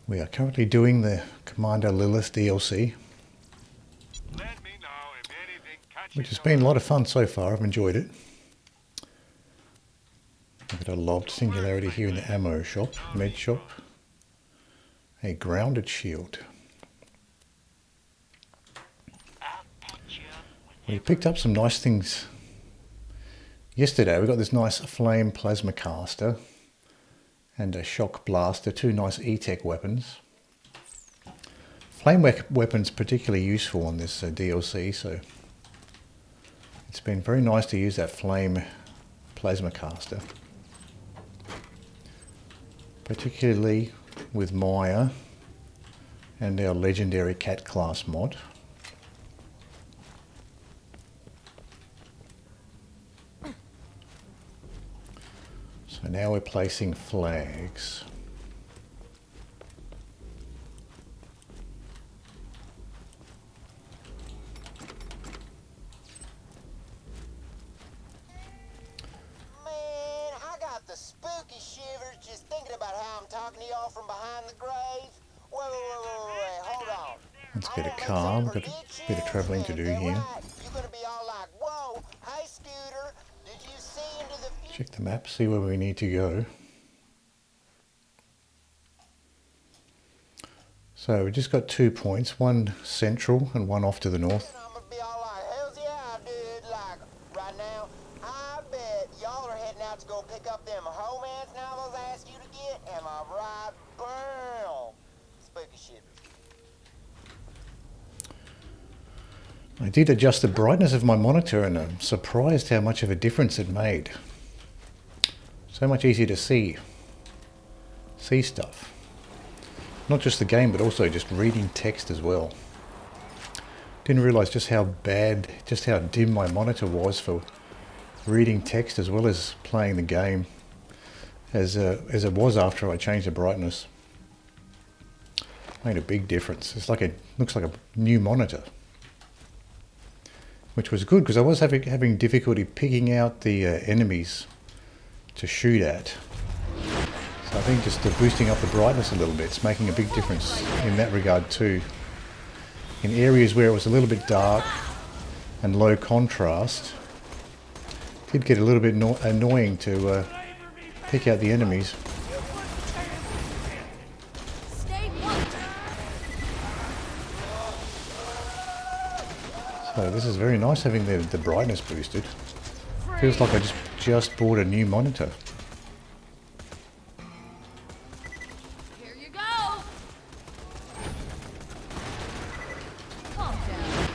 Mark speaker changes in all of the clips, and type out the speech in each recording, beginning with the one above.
Speaker 1: We are currently doing the Commander Lilith DLC, which has been a lot of fun so far. I've enjoyed it. I've got a lobbed singularity here in the ammo shop, med shop. A grounded shield. We picked up some nice things yesterday. We got this nice flame plasma caster and a shock blaster, two nice E-Tech weapons. Flame weapons particularly useful on this DLC, so it's been very nice to use that flame plasma caster, particularly with Maya and our legendary cat class mod. So now we're placing flags.
Speaker 2: Spooky shivers just thinking about how I'm talking to y'all from behind the grave. Wait, hold on.
Speaker 1: Let's get a car. We've got a bit of travelling to do here.
Speaker 2: You're gonna be all like, whoa, hey Scooter, did you see into the future?
Speaker 1: Check the map, see where we need to go. So we've just got 2 points, one central and one off to the north.
Speaker 2: I'm gonna be all like, hells yeah, dude. Like, right now, I bet y'all are heading out to go pick up them homans now those asked you to get. Am I right? Boom. Spooky shit.
Speaker 1: I did adjust the brightness of my monitor and I'm surprised how much of a difference it made. So much easier to see stuff. Not just the game, but also just reading text as well. Didn't realise just how dim my monitor was for reading text as well as playing the game as it was after I changed the brightness. Made a big difference. It's like looks like a new monitor, which was good because I was having difficulty picking out the enemies to shoot at. So I think just boosting up the brightness a little bit is making a big difference in that regard too. In areas where it was a little bit dark and low contrast, it did get a little bit annoying to pick out the enemies. So this is very nice having the brightness boosted. Feels like I just bought a new monitor.
Speaker 3: Here you go. Calm down.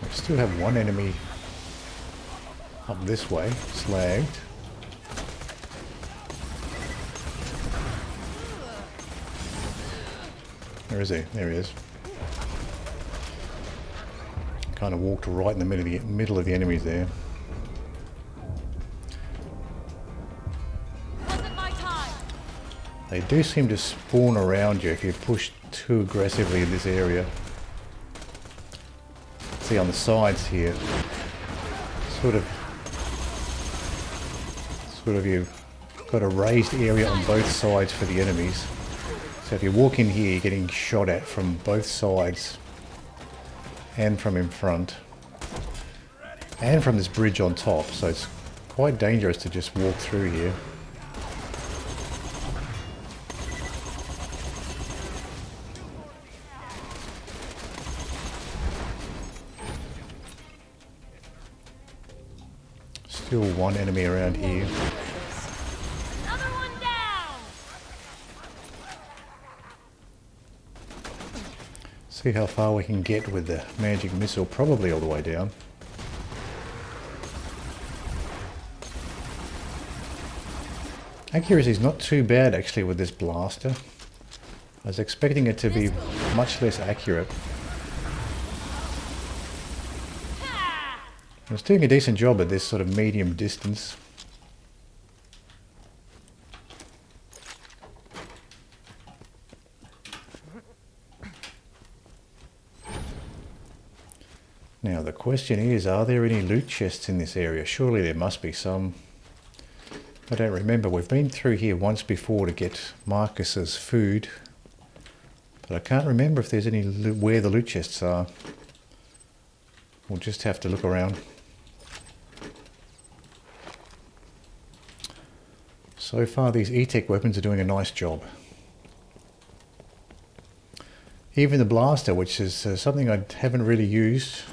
Speaker 1: I still have one enemy up this way, slagged. Where is he? There he is. Kind of walked right in the middle of the enemies there.
Speaker 3: Wasn't my time.
Speaker 1: They do seem to spawn around you if you push too aggressively in this area. See on the sides here, sort of you've got a raised area on both sides for the enemies. So if you walk in here, you're getting shot at from both sides and from in front and from this bridge on top, so it's quite dangerous to just walk through here. Still one enemy around here.
Speaker 3: Another one down.
Speaker 1: See how far we can get with the magic missile, probably all the way down. Accuracy is not too bad actually with this blaster. I was expecting it to be much less accurate. I was doing a decent job at this sort of medium distance. Now the question is, are there any loot chests in this area? Surely there must be some. I don't remember. We've been through here once before to get Marcus's food, but I can't remember if there's any where the loot chests are. We'll just have to look around. So far these E-Tech weapons are doing a nice job. Even the blaster, which is something I haven't really used.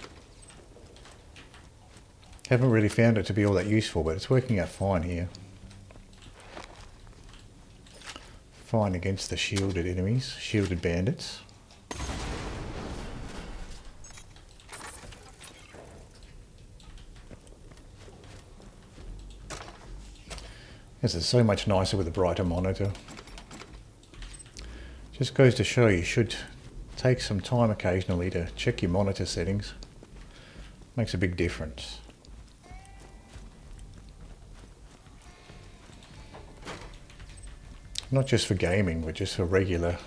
Speaker 1: Haven't really found it to be all that useful, but it's working out fine here. Fine against the shielded enemies, shielded bandits. This is so much nicer with a brighter monitor. Just goes to show you should take some time occasionally to check your monitor settings. Makes a big difference. Not just for gaming, but just for regular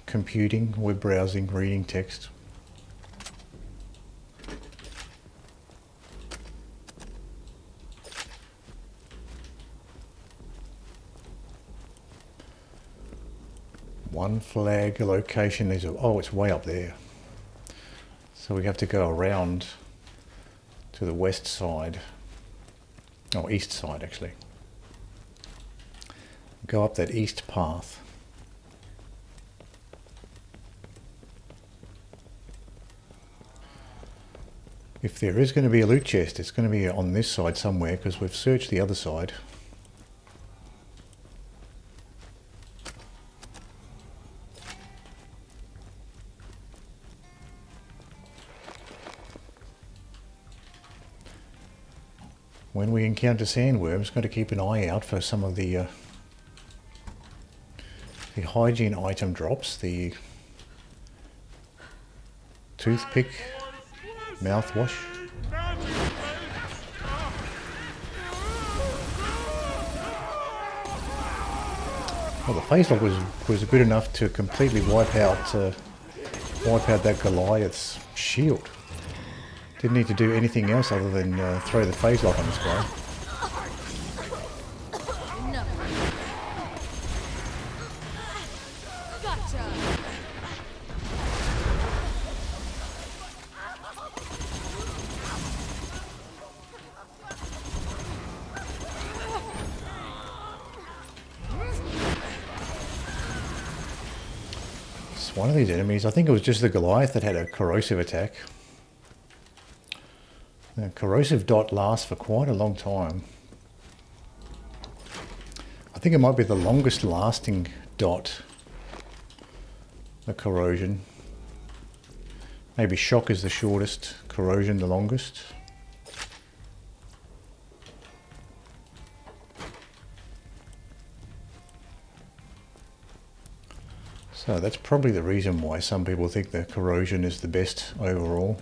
Speaker 1: computing, web browsing, reading text. One flag location is, oh, it's way up there. So we have to go around to the west side, oh, east side actually. Go up that east path. If there is going to be a loot chest, it's going to be on this side somewhere because we've searched the other side. When we encounter sandworms, got to keep an eye out for some of the hygiene item drops, the toothpick, mouthwash. Well, the Phaselock was good enough to completely wipe out that Goliath's shield. Didn't need to do anything else other than throw the Phaselock on this guy. One of these enemies, I think it was just the Goliath that had a corrosive attack. The corrosive dot lasts for quite a long time. I think it might be the longest lasting dot, the corrosion. Maybe shock is the shortest, corrosion the longest. So that's probably the reason why some people think the corrosion is the best overall.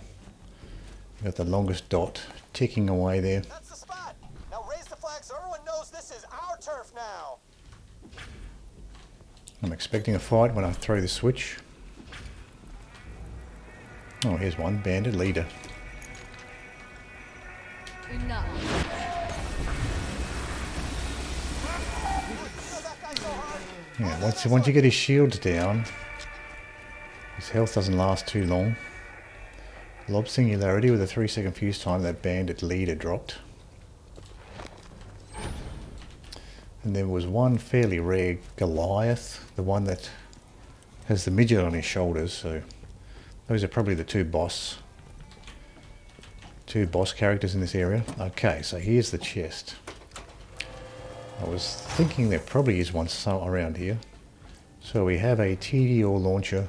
Speaker 1: You've got the longest dot ticking away there.
Speaker 2: That's the spot. Now raise the flag so everyone knows this is our turf now.
Speaker 1: I'm expecting a fight when I throw the switch. Oh, here's one bandit leader.
Speaker 3: Enough.
Speaker 1: Yeah, once you get his shields down, his health doesn't last too long. Lob singularity with a 3-second fuse time, that bandit leader dropped. And there was one fairly rare Goliath, the one that has the midget on his shoulders, so those are probably the two boss characters in this area. Okay, so here's the chest. I was thinking there probably is one around here. So we have a TDO launcher.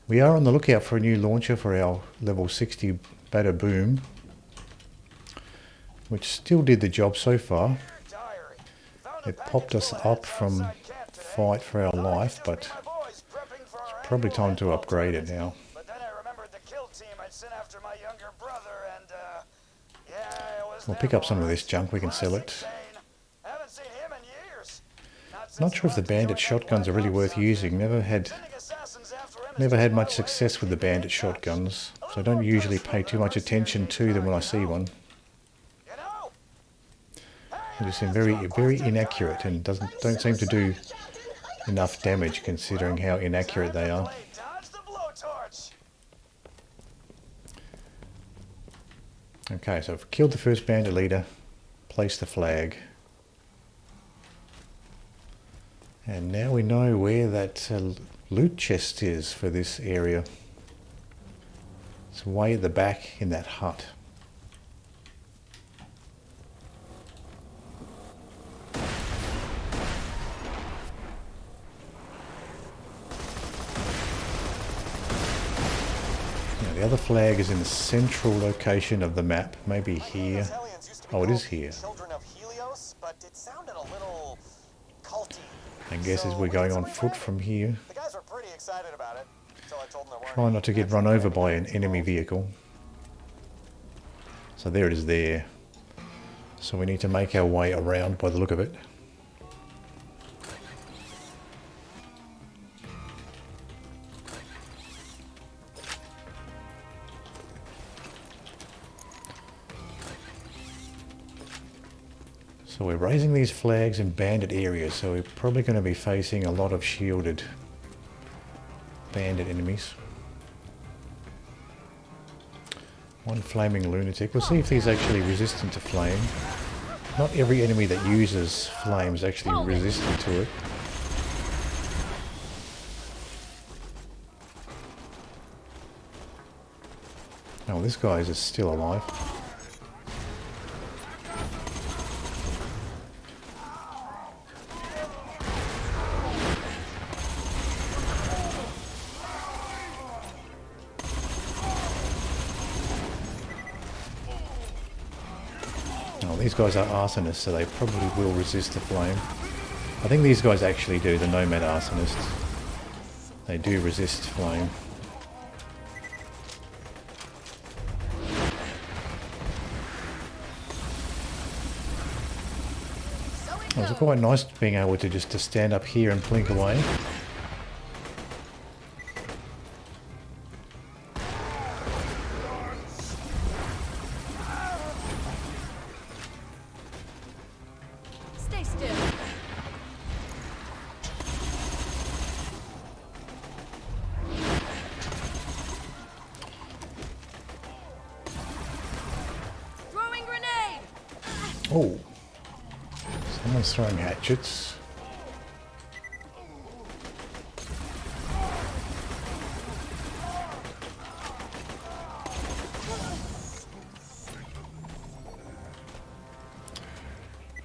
Speaker 1: We are on the lookout for a new launcher for our level 60 Bada Boom, which still did the job so far. It popped us up from fight for our life, but it's probably time to upgrade it now. We'll pick up some of this junk, we can sell it. Not sure if the bandit shotguns are really worth using. Never had much success with the bandit shotguns, so I don't usually pay too much attention to them when I see one.
Speaker 2: You know,
Speaker 1: They just seem very inaccurate and don't seem to do enough damage considering how inaccurate they are. Okay, so I've killed the first bandit leader, placed the flag. And now we know where that loot chest is for this area. It's way at the back in that hut. Now the other flag is in the central location of the map, maybe here. Oh, it is here. I guess as we're going on foot from here.
Speaker 2: The guys were pretty excited about it until I told them there weren't.
Speaker 1: Try not to get run over by an enemy vehicle. So there it is there. So we need to make our way around by the look of it. So we're raising these flags in bandit areas, so we're probably going to be facing a lot of shielded bandit enemies. One flaming lunatic. We'll see if he's actually resistant to flame. Not every enemy that uses flame is actually resistant to it. Oh, this guy is still alive. These guys are arsonists, so they probably will resist the flame. I think these guys actually do, the nomad arsonists. They do resist flame. It was quite nice being able to just stand up here and blink away. Oh, someone's throwing hatchets.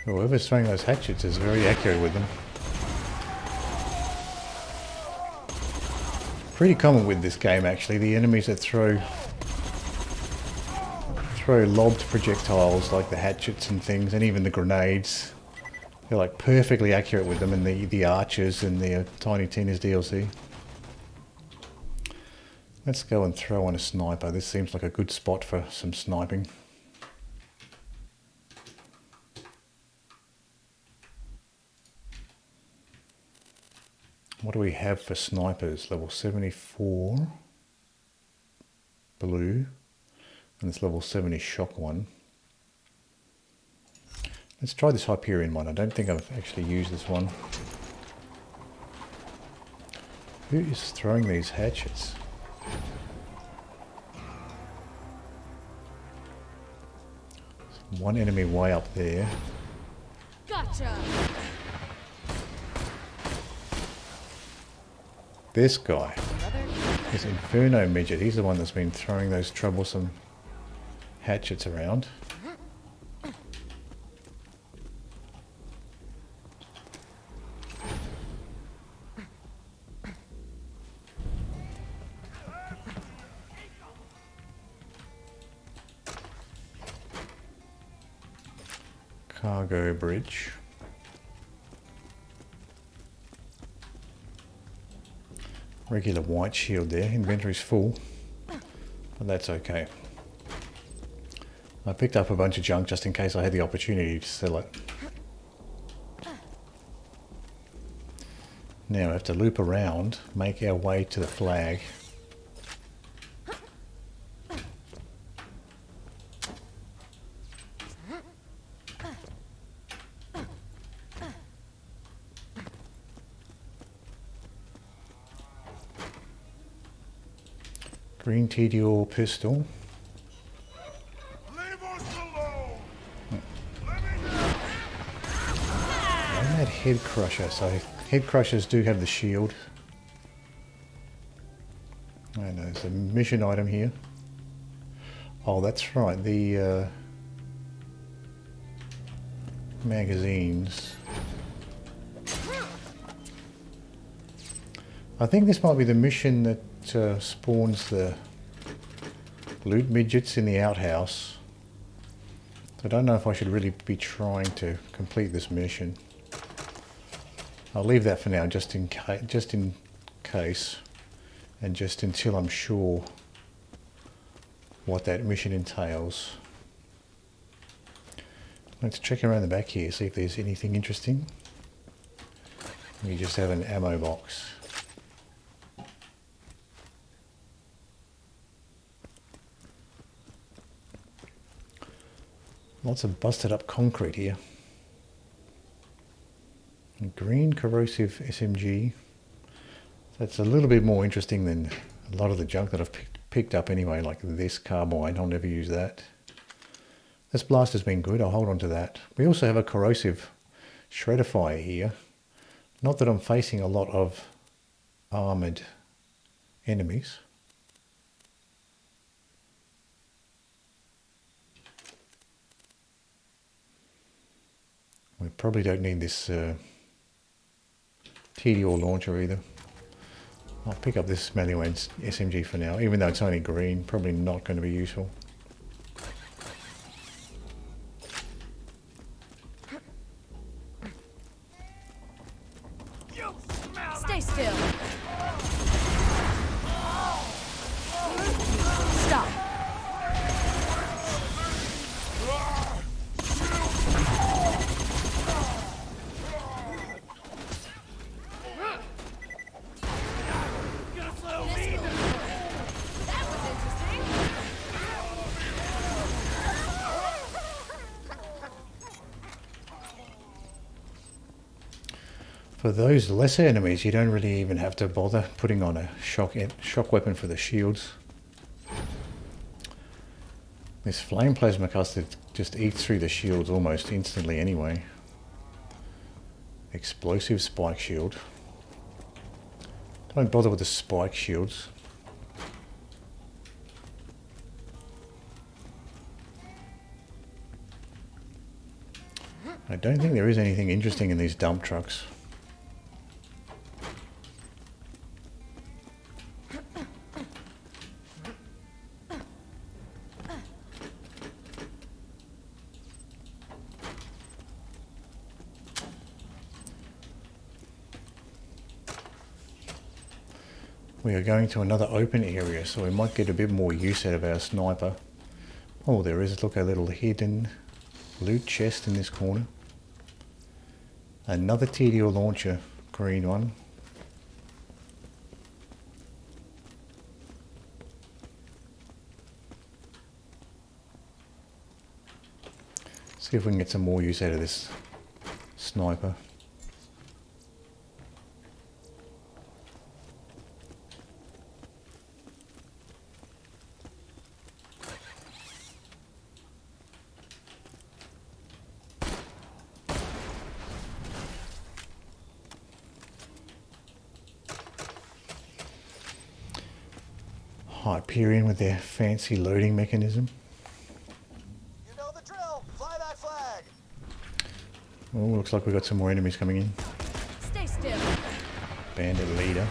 Speaker 1: Whoever's throwing those hatchets is very accurate with them. Pretty common with this game actually, the enemies that throw lobbed projectiles like the hatchets and things, and even the grenades. They're like perfectly accurate with them, and the archers and the Tiny Tina's DLC. Let's go and throw on a sniper. This seems like a good spot for some sniping. What do we have for snipers? Level 74 blue. And this level 70 shock one. Let's try this Hyperion one. I don't think I've actually used this one. Who is throwing these hatchets? There's one enemy way up there.
Speaker 3: Gotcha.
Speaker 1: This guy. This Inferno midget. He's the one that's been throwing those troublesome hatchets around. Cargo bridge. Regular white shield there. Inventory's full, but that's okay. I picked up a bunch of junk just in case I had the opportunity to sell it. Now I have to loop around, make our way to the flag. Green TDO pistol.
Speaker 4: Leave us alone.
Speaker 1: I had head crusher, so head crushers do have the shield. I know there's a mission item here. Oh, that's right, the magazines. I think this might be the mission that spawns the loot midgets in the outhouse. I don't know if I should really be trying to complete this mission. I'll leave that for now, just in case, and just until I'm sure what that mission entails. Let's check around the back here, see if there's anything interesting. We just have an ammo box. Lots of busted up concrete here. A green corrosive SMG. That's a little bit more interesting than a lot of the junk that I've picked up anyway, like this carbine. I'll never use that. This blaster's been good, I'll hold on to that. We also have a corrosive shredder fire here. Not that I'm facing a lot of armoured enemies. We probably don't need this TDO launcher either. I'll pick up this manual SMG for now, even though it's only green, probably not going to be useful.
Speaker 3: Stay still. Stop.
Speaker 1: For those lesser enemies, you don't really even have to bother putting on a shock weapon for the shields. This flame plasma custard just eats through the shields almost instantly anyway. Explosive spike shield. Don't bother with the spike shields. I don't think there is anything interesting in these dump trucks. We are going to another open area, so we might get a bit more use out of our sniper. Oh, there is, look, a little hidden loot chest in this corner. Another TDO launcher, green one. See if we can get some more use out of this sniper. Hyperion with their fancy loading mechanism.
Speaker 4: You know the drill. Fly that flag.
Speaker 1: Oh, looks like we've got some more enemies coming in.
Speaker 3: Stay still.
Speaker 1: Bandit leader.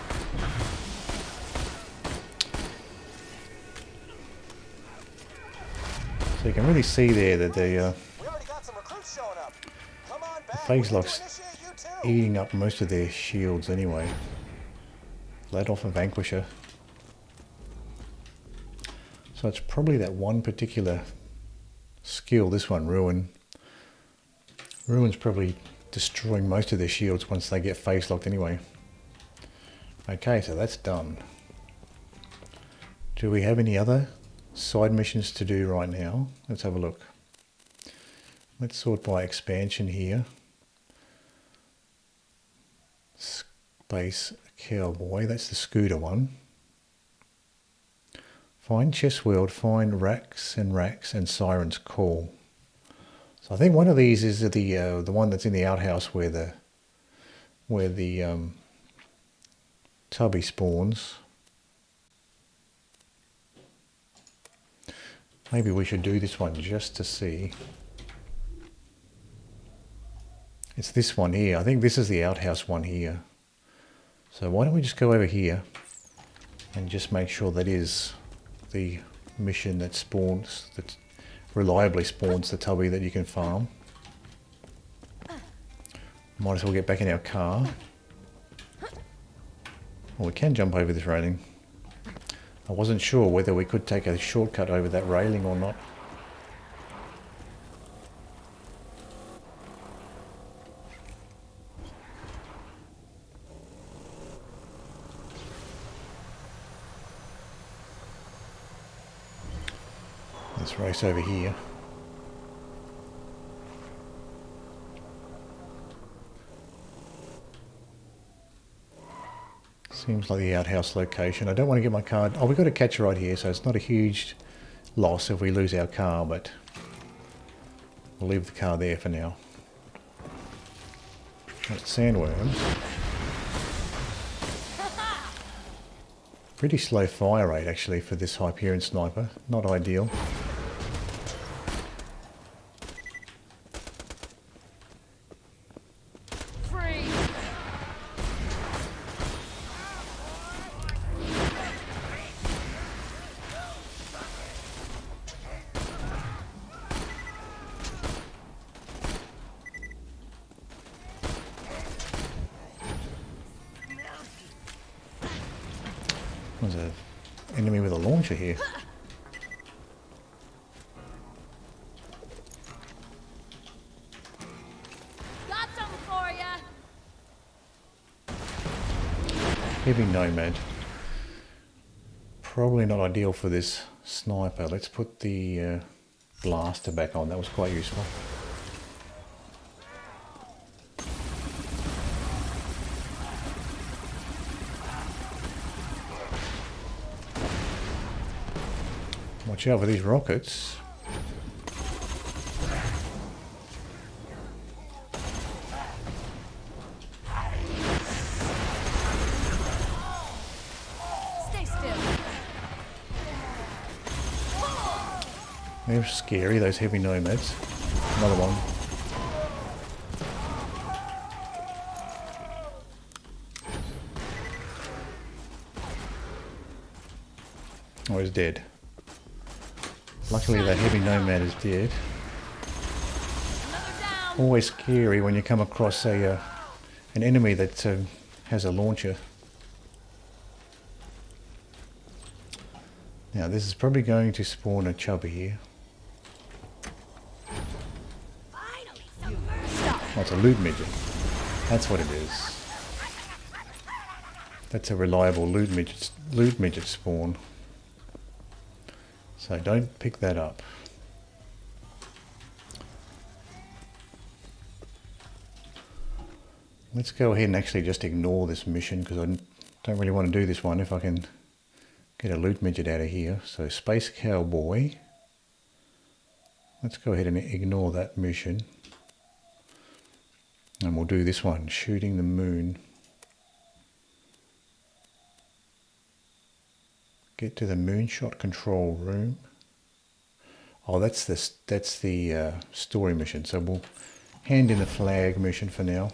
Speaker 1: So you can really see there that the
Speaker 4: We already got some recruits showing up. Come on back.
Speaker 1: Phaselock's
Speaker 4: Initiate you too.
Speaker 1: eating up most of their shields anyway. Let off a Vanquisher. So it's probably that one particular skill, this one, Ruin. Ruin's probably destroying most of their shields once they get face locked anyway. Okay, so that's done. Do we have any other side missions to do right now? Let's have a look. Let's sort by expansion here. Space Cowboy, that's the scooter one. Find chest world, find racks and Siren's call. So I think one of these is the one that's in the outhouse where the tubby spawns. Maybe we should do this one just to see. It's this one here. I think this is the outhouse one here. So why don't we just go over here and just make sure that is the mission that spawns, that reliably spawns the tubby that you can farm. Might as well get back in our car. Well, we can jump over this railing. I wasn't sure whether we could take a shortcut over that railing or not. Let's race over here. Seems like the outhouse location. I don't want to get my car... Oh, we've got to catch right here, so it's not a huge loss if we lose our car, but we'll leave the car there for now. That's sandworms. Pretty slow fire rate actually for this Hyperion sniper. Not ideal. There's an enemy with a launcher here.
Speaker 3: Got something for ya.
Speaker 1: Heavy nomad. Probably not ideal for this sniper. Let's put the blaster back on. That was quite useful. Watch out for these rockets.
Speaker 3: Stay still.
Speaker 1: They're scary, those heavy nomads. Another one. Oh, he's dead. Luckily that heavy nomad is dead. Always scary when you come across an enemy that has a launcher. Now this is probably going to spawn a chubby here. Oh, it's a loot midget. That's what it is. That's a reliable loot midget spawn. So don't pick that up. Let's go ahead and actually just ignore this mission because I don't really want to do this one if I can get a loot midget out of here. So Space Cowboy. Let's go ahead and ignore that mission. And we'll do this one, shooting the moon. Get to the moonshot control room. Oh, that's the story mission. So we'll hand in the flag mission for now.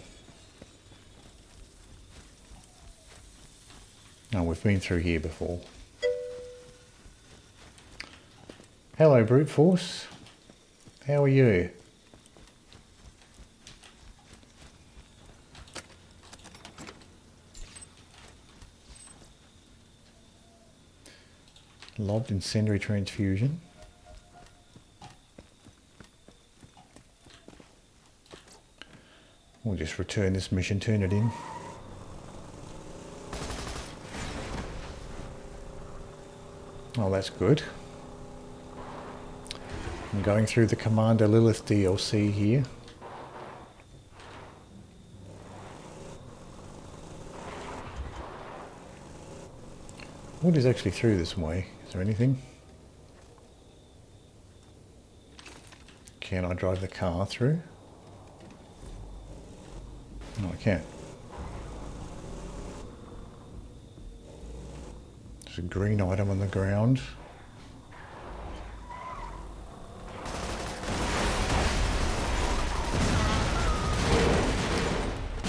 Speaker 1: Oh, we've been through here before. Hello, brute force. How are you? Lobbed incendiary transfusion. We'll just return this mission, turn it in. Oh, that's good. I'm going through the Commander Lilith DLC here. What is actually through this way? there anything? Can I drive the car through? No, I can't. There's a green item on the ground.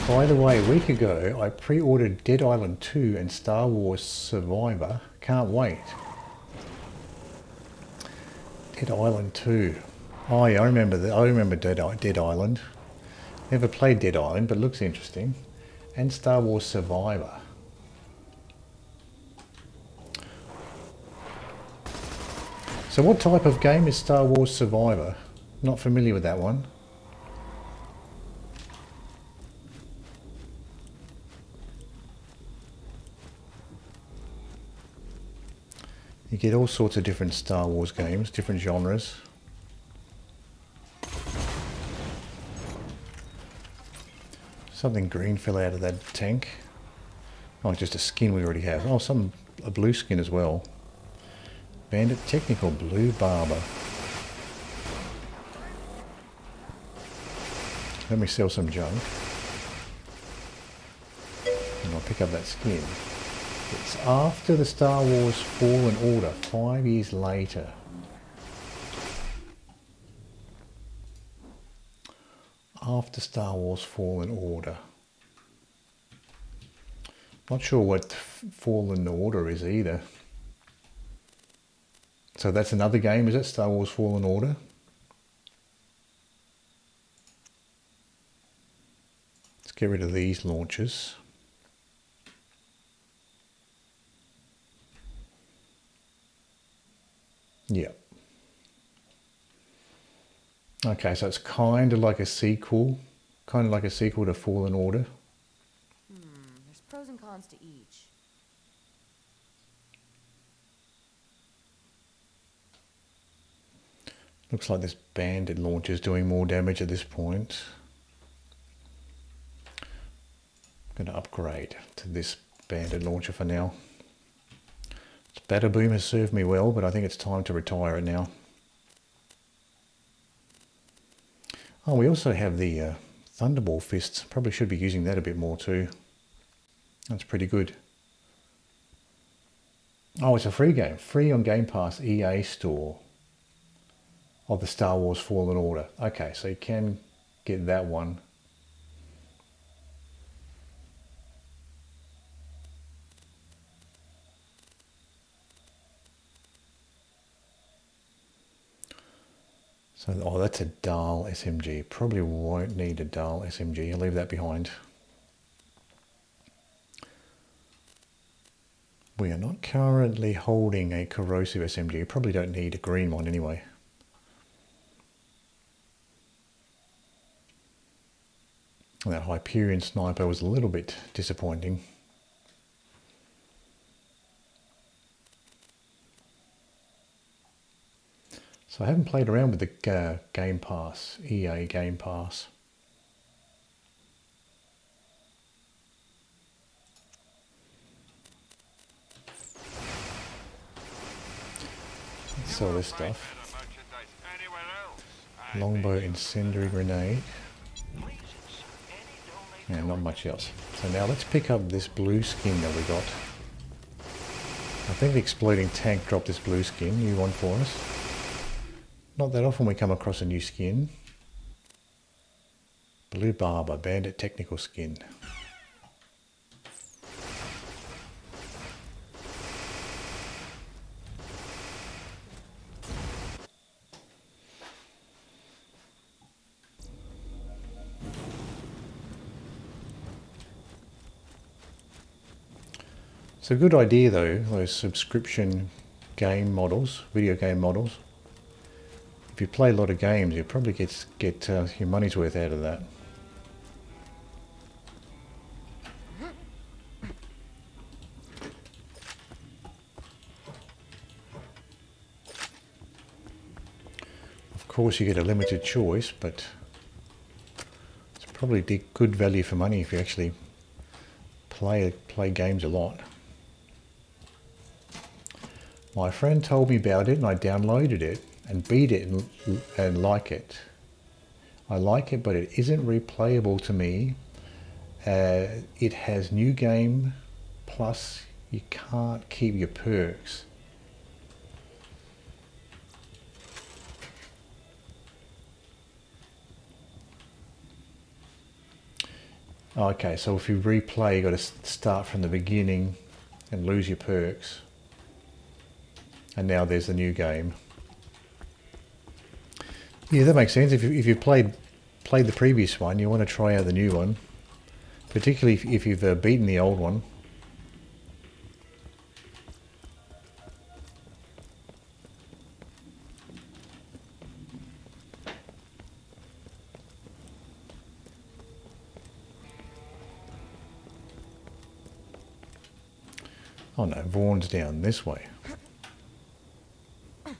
Speaker 1: By the way, a week ago I pre-ordered Dead Island 2 and Star Wars Survivor. Can't wait. Dead Island 2. Oh yeah, I remember that. I remember Dead Island. Never played Dead Island, but looks interesting. And Star Wars Survivor. So what type of game is Star Wars Survivor? Not familiar with that one. You get all sorts of different Star Wars games, different genres. Something green fell out of that tank. Oh, just a skin we already have. Oh, a blue skin as well. Bandit Technical Blue Barber. Let me sell some junk. And I'll pick up that skin. It's after the Star Wars Fallen Order, 5 years later. After Star Wars Fallen Order. Not sure what Fallen Order is either. So that's another game, is it? Star Wars Fallen Order? Let's get rid of these launchers. Yeah. Okay, so it's kind of like a sequel. Kind of like a sequel to Fallen Order.
Speaker 3: There's pros and cons to each.
Speaker 1: Looks like this bandit launcher is doing more damage at this point. I'm going to upgrade to this bandit launcher for now. This batter boom has served me well, but I think it's time to retire it now. Oh, we also have the Thunderball Fists. Probably should be using that a bit more too. That's pretty good. Oh, it's a free game. Free on Game Pass EA Store of the Star Wars Fallen Order. Okay, so you can get that one. So, oh, that's a Dahl SMG. Probably won't need a Dahl SMG. I'll leave that behind. We are not currently holding a corrosive SMG. Probably don't need a green one anyway. That Hyperion sniper was a little bit disappointing. So I haven't played around with the Game Pass, EA Game Pass. Let's sell this stuff. Longbow incendiary grenade. Yeah, not much else. So now let's pick up this blue skin that we got. I think the exploding tank dropped this blue skin, new one for us. Not that often we come across a new skin. Blue Barber, Bandit Technical Skin. It's a good idea though, those subscription game models, video game models. If you play a lot of games, you'll probably get your money's worth out of that. Of course, you get a limited choice, but it's probably good value for money if you actually play games a lot. My friend told me about it and I downloaded it and beat it and like it. I like it, but it isn't replayable to me. It has new game, plus you can't keep your perks. Okay, so if you replay, you got to start from the beginning and lose your perks. And now there's the new game. Yeah, that makes sense. If you played the previous one, you want to try out the new one, particularly if you've beaten the old one. Oh no, Vaughn's down this way.
Speaker 4: Look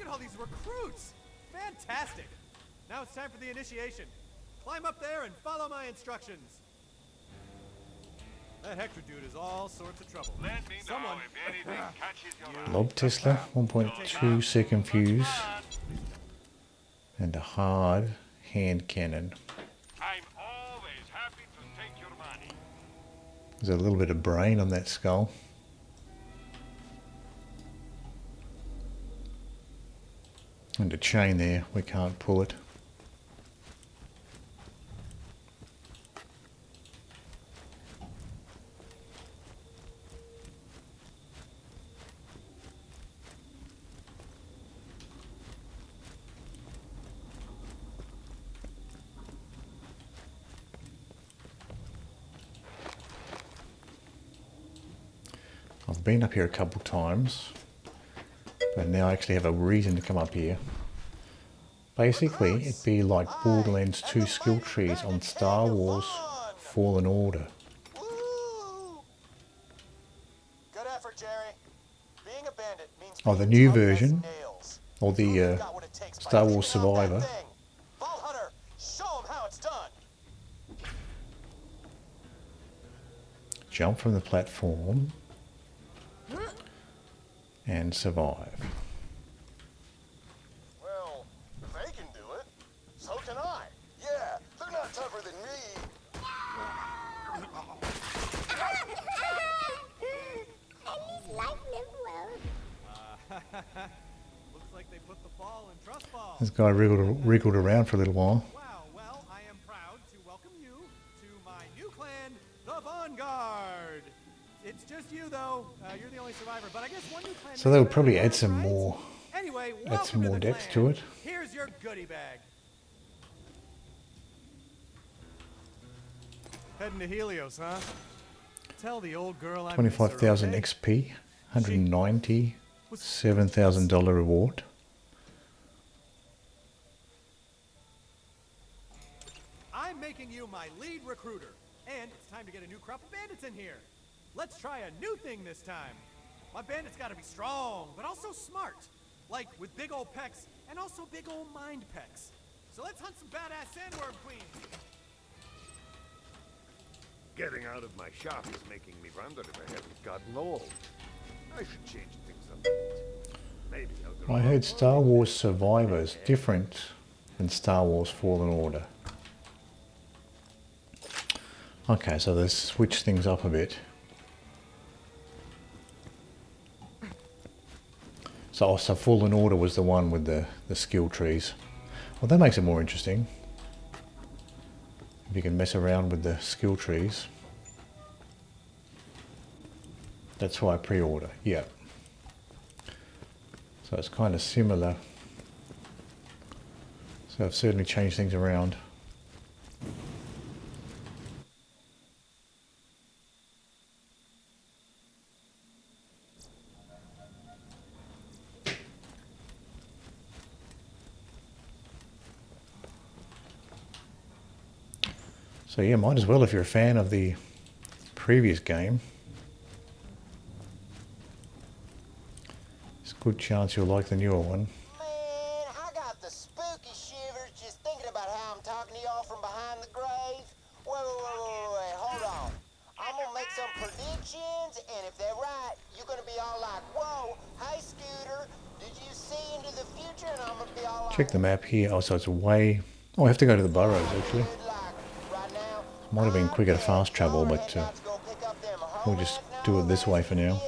Speaker 4: at all these recruits! Fantastic! Now it's time for the initiation. Climb up there and follow my instructions. That Hector dude is all sorts of trouble.
Speaker 5: Let me know
Speaker 4: Someone...
Speaker 5: if anything catches your eye.
Speaker 1: Lob Tesla, 1.2 second fuse, and a hard hand cannon.
Speaker 5: I'm always happy to take your money.
Speaker 1: There's a little bit of brain on that skull. And a chain there, we can't pull it. I've been up here a couple times, but now I actually have a reason to come up here. Basically, it'd be like Borderlands 2 skill trees on Star Wars Fallen Order.
Speaker 4: Woo! Good effort, Jerry. Being a bandit means
Speaker 1: Oh, the
Speaker 4: being
Speaker 1: new
Speaker 4: tough as
Speaker 1: version,
Speaker 4: nails.
Speaker 1: or the
Speaker 4: You got what it takes by
Speaker 1: Star Wars
Speaker 4: keeping off that
Speaker 1: Survivor.
Speaker 4: thing. Ball Hunter, show 'em how it's done.
Speaker 1: Jump from the platform and survive.
Speaker 4: Well, if they can do it, so can I. Yeah, they're not tougher than me. Looks like they put the ball in trust ball.
Speaker 1: This guy wriggled around for a little while.
Speaker 4: Wow, well, I am proud to welcome you to my new clan, the Vanguard. It's just you, though. You're the only survivor, but I guess one new clan...
Speaker 1: So they'll probably add some more,
Speaker 4: Anyway,
Speaker 1: add some
Speaker 4: welcome
Speaker 1: more
Speaker 4: to the
Speaker 1: depth
Speaker 4: clan.
Speaker 1: to it.
Speaker 4: Here's your goodie bag. Heading to Helios, huh? Tell the old girl I'm
Speaker 1: 25,000
Speaker 4: okay?
Speaker 1: XP, $197,000 reward.
Speaker 4: I'm making you my lead recruiter, and it's time to get a new crop of bandits in here. Let's try a new thing this time. My bandits gotta be strong, but also smart. Like with big old pecs, and also big old mind pecs. So let's hunt some badass sandworm queens.
Speaker 5: Getting out of my shop is making me wonder if I haven't gotten old. I should change things up a bit. Maybe I'll go
Speaker 1: I heard Star Wars Survivor is different than Star Wars Fallen Order. Okay, so they switched things up a bit. So Fallen Order was the one with the skill trees. Well, that makes it more interesting. If you can mess around with the skill trees. That's why I pre-order, yeah. So it's kind of similar. So I've certainly changed things around. So yeah, might as well if you're a fan of the previous game. There's a good chance you'll like the newer one.
Speaker 2: Man, I got the spooky shivers just thinking about how I'm talking to y'all from behind the grave. Wait, hold on.
Speaker 1: Check the map here. Oh, so it's way... Oh, I have to go to the Burrows, actually. Might have been quicker to fast travel, but we'll just do it this way for now.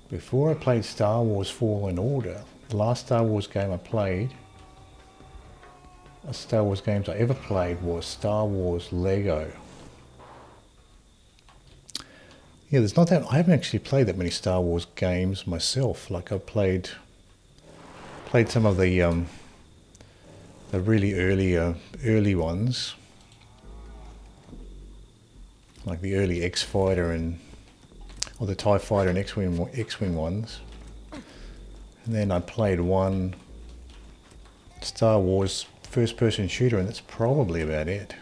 Speaker 1: Before I played Star Wars Fallen Order, the last Star Wars game I played, Star Wars games I ever played, was Star Wars Lego. Yeah, there's not that, I haven't actually played that many Star Wars games myself. Like I've played some of the really early ones, like the early X-Fighter or the TIE Fighter and X-Wing ones. And then I played one Star Wars first-person shooter, and that's probably about it.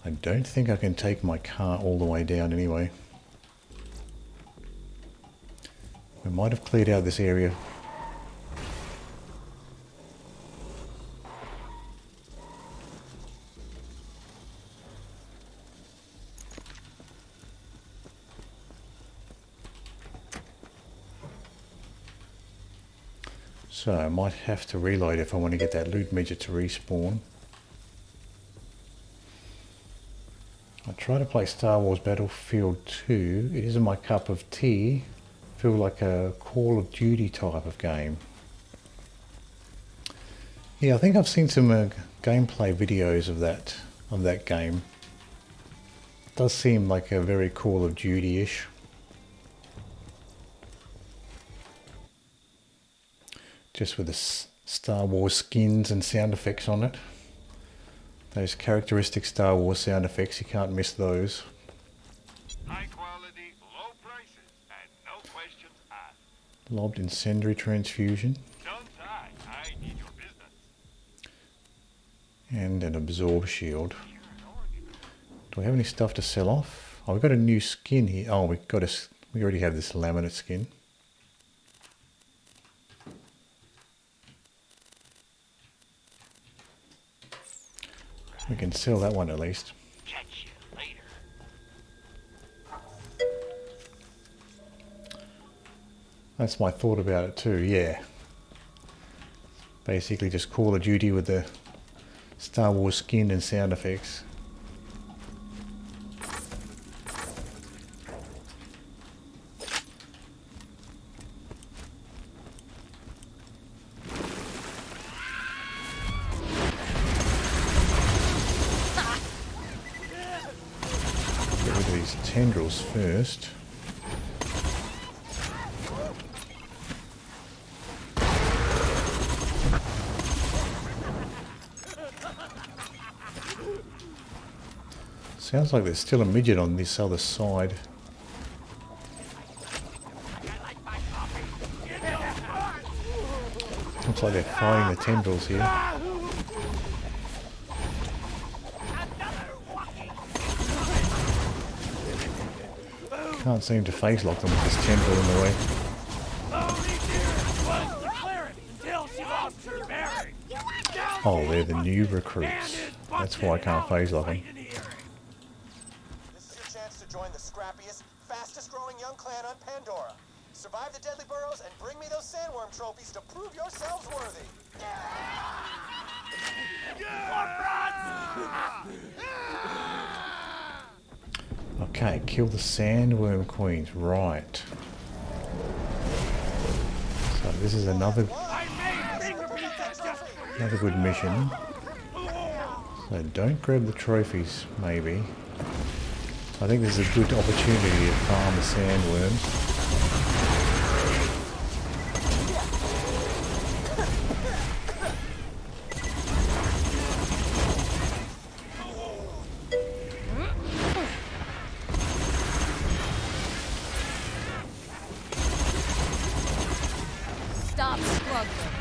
Speaker 1: I don't think I can take my car all the way down anyway. We might have cleared out this area. So I might have to reload if I want to get that loot midget to respawn. I try to play Star Wars Battlefield 2. It isn't my cup of tea. I feel like a Call of Duty type of game. Yeah, I think I've seen some gameplay videos of that game. It does seem like a very Call of Duty-ish. Just with the Star Wars skins and sound effects on it. Those characteristic Star Wars sound effects, you can't miss those.
Speaker 5: High quality, low prices, and no questions asked.
Speaker 1: Lobbed incendiary transfusion.
Speaker 5: Don't die, I need your business.
Speaker 1: And an absorb shield. Do we have any stuff to sell off? Oh, we've got a new skin here. Oh, we already have this laminate skin. We can sell that one at least.
Speaker 5: Catch you later.
Speaker 1: That's my thought about it too, yeah. Basically just Call of Duty with the Star Wars skin and sound effects. Tendrils first. Sounds like there's still a midget on this other side. Looks like they're fighting the tendrils here. Can't seem to Phaselock them with this tendril in the way. Oh, they're the new recruits. That's why I can't Phaselock them.
Speaker 2: This is your chance to join the scrappiest, fastest growing young clan on Pandora. Survive the deadly burrows and bring me those sandworm trophies to prove yourselves worthy.
Speaker 1: Okay, kill the sandworm queens, right. So this is another good mission. So don't grab the trophies, maybe. I think this is a good opportunity to farm the sandworms.
Speaker 3: Stop struggling.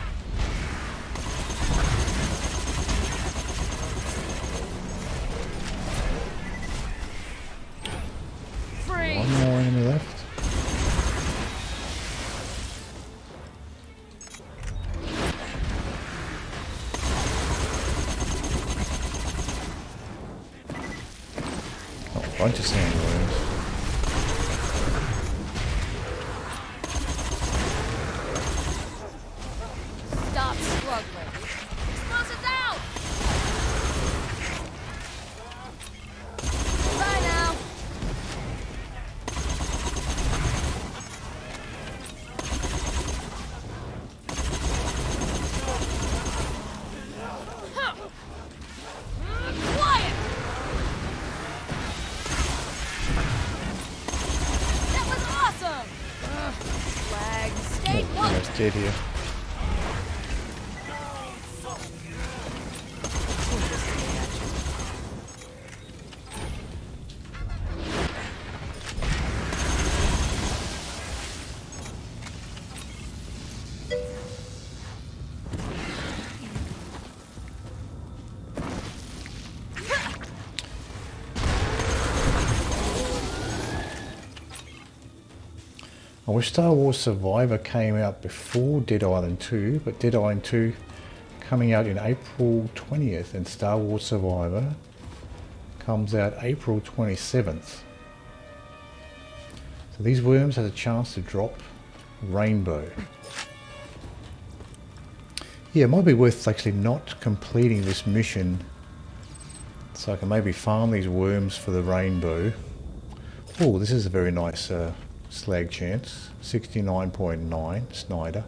Speaker 1: Bunch of sandworms.
Speaker 3: Stop struggling. Explosives out! Bye now. Huh. Quiet! That was awesome! Flag, stay put!
Speaker 1: Almost dead here. I wish Star Wars Survivor came out before Dead Island 2, but Dead Island 2 coming out in April 20th and Star Wars Survivor comes out April 27th. So these worms had a chance to drop Rainbow. Yeah, it might be worth actually not completing this mission so I can maybe farm these worms for the Rainbow. Oh, this is a very nice slag chance, 69.9 Snyder.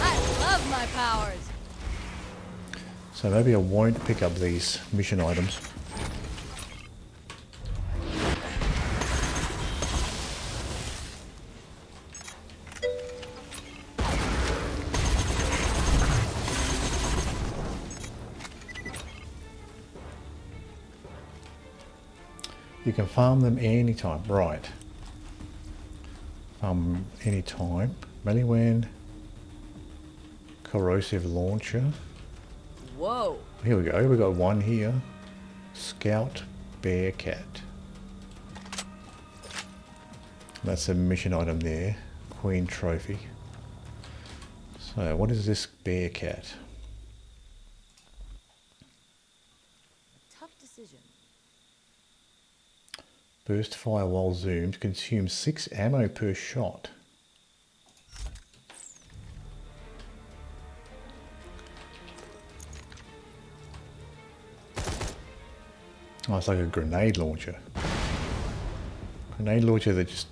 Speaker 3: I love my powers.
Speaker 1: So maybe I won't pick up these mission items. You can farm them anytime, right? Anytime. Maliwan corrosive launcher.
Speaker 3: Whoa.
Speaker 1: Here we go. We got one here. Scout Bearcat. That's a mission item there. Queen trophy. So what is this Bearcat?
Speaker 3: Tough decision.
Speaker 1: Burst fire while zoomed. Consumes 6 ammo per shot. Oh, it's like a grenade launcher. Grenade launcher that just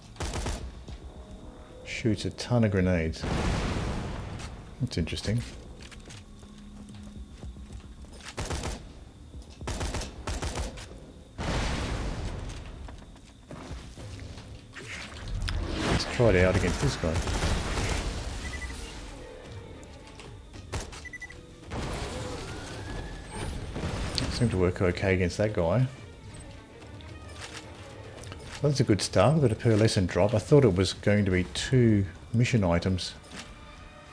Speaker 1: shoots a ton of grenades. That's interesting. Let's try it out against this guy. Seemed to work okay against that guy. Well, that's a good start. But a pearlescent drop. I thought it was going to be 2 mission items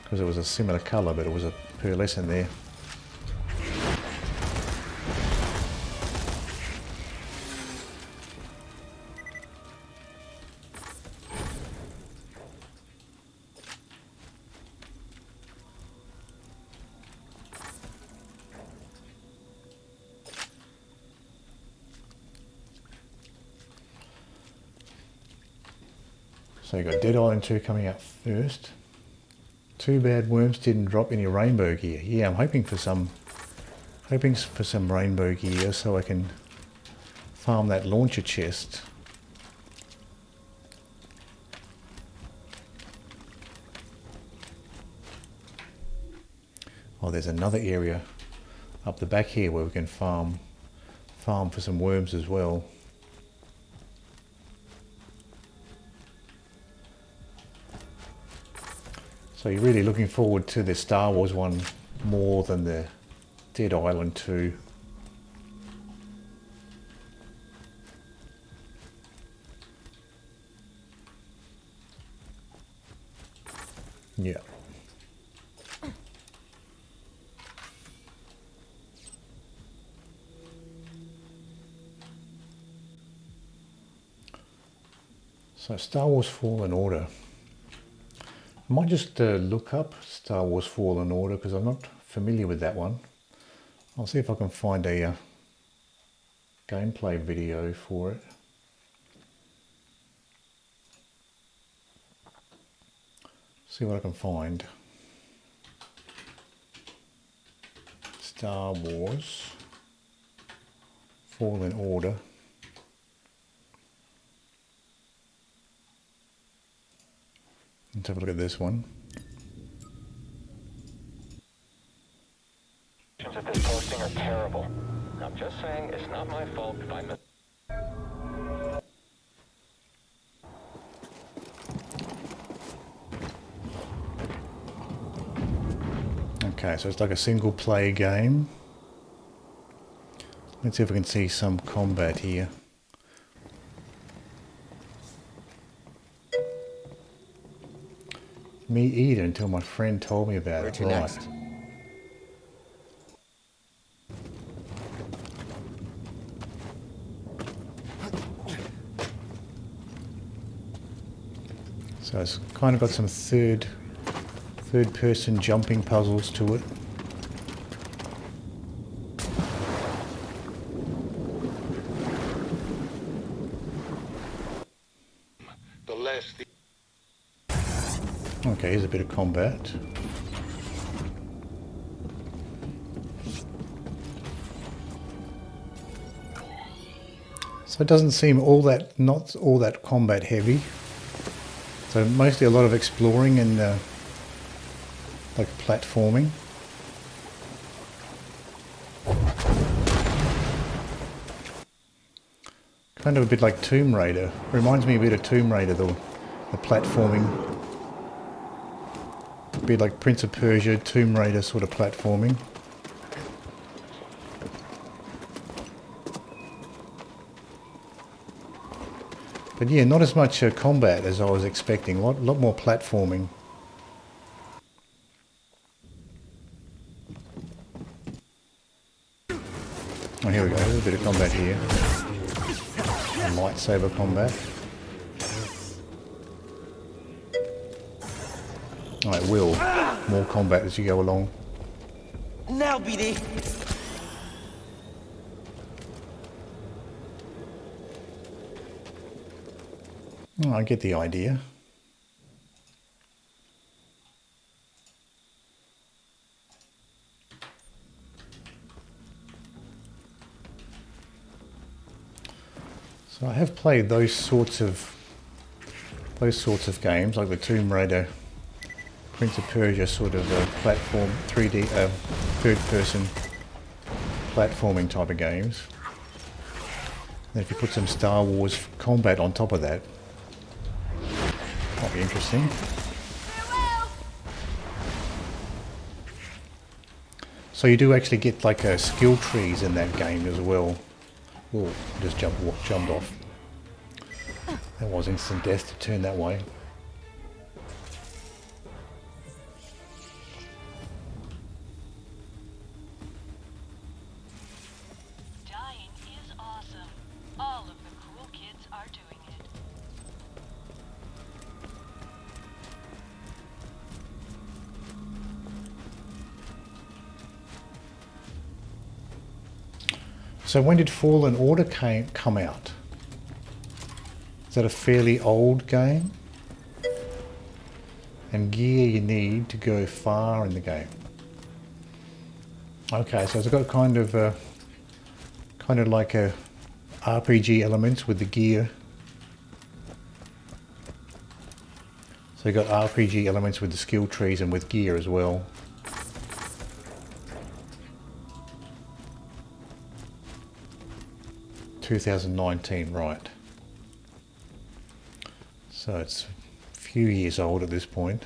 Speaker 1: because it was a similar colour, but it was a pearlescent there. So you got Dead Island 2 coming out first. Too bad worms didn't drop any rainbow gear. Yeah, I'm hoping for some rainbow gear so I can farm that launcher chest. Oh, there's another area up the back here where we can farm for some worms as well. So you're really looking forward to the Star Wars one more than the Dead Island 2. Yeah. So Star Wars Fallen Order. I might just look up Star Wars Fallen Order because I'm not familiar with that one. I'll see if I can find a gameplay video for it. See what I can find. Star Wars Fallen Order. Let's have a look at this one.
Speaker 6: Of this posting are terrible. I'm just saying it's not my fault if I miss.
Speaker 1: Okay, so it's like a single player game. Let's see if we can see some combat here. Me either, until my friend told me about it. Right. So it's kind of got some third person jumping puzzles to it. Okay, here's a bit of combat. So it doesn't seem not all that combat heavy. So mostly a lot of exploring and like platforming. Kind of a bit like Tomb Raider. Reminds me a bit of Tomb Raider, the platforming. A bit like Prince of Persia, Tomb Raider sort of platforming. But yeah, not as much combat as I was expecting. A lot more platforming. Oh, here we go. There's a bit of combat here. A lightsaber combat. Oh, it will. More combat as you go along.
Speaker 7: Now, BD.
Speaker 1: Oh, I get the idea. So I have played those sorts of games, like the Tomb Raider, Prince of Persia sort of platform 3D third-person platforming type of games. And if you put some Star Wars combat on top of that, might be interesting. So you do actually get like skill trees in that game as well. Oh, just jumped off. That was instant death to turn that way.
Speaker 8: Dying is awesome. All of the cool kids are doing it.
Speaker 1: So when did Fallen Order come out? Is that a fairly old game? And gear you need to go far in the game. Okay, so it's got kind of like a RPG elements with the gear. So you got RPG elements with the skill trees and with gear as well. (2019), right. So it's a few years old at this point.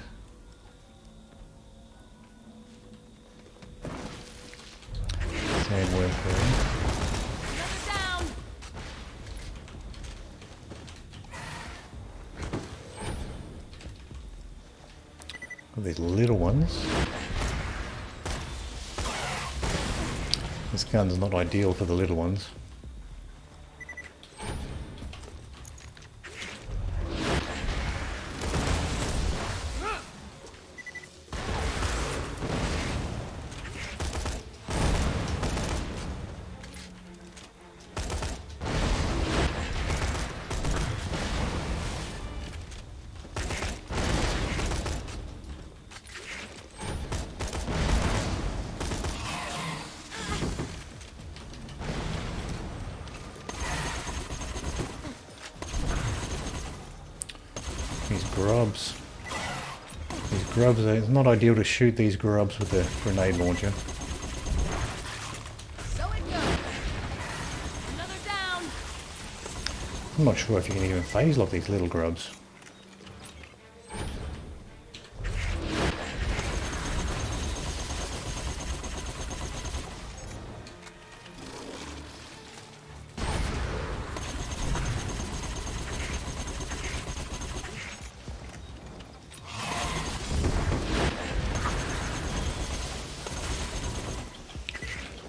Speaker 1: Sandworm
Speaker 3: Down.
Speaker 1: got these little ones. This gun's not ideal for the little ones. grubs. These grubs, it's not ideal to shoot these grubs with a grenade launcher.
Speaker 3: So it goes. Another down.
Speaker 1: I'm not sure if you can even Phaselock these little grubs.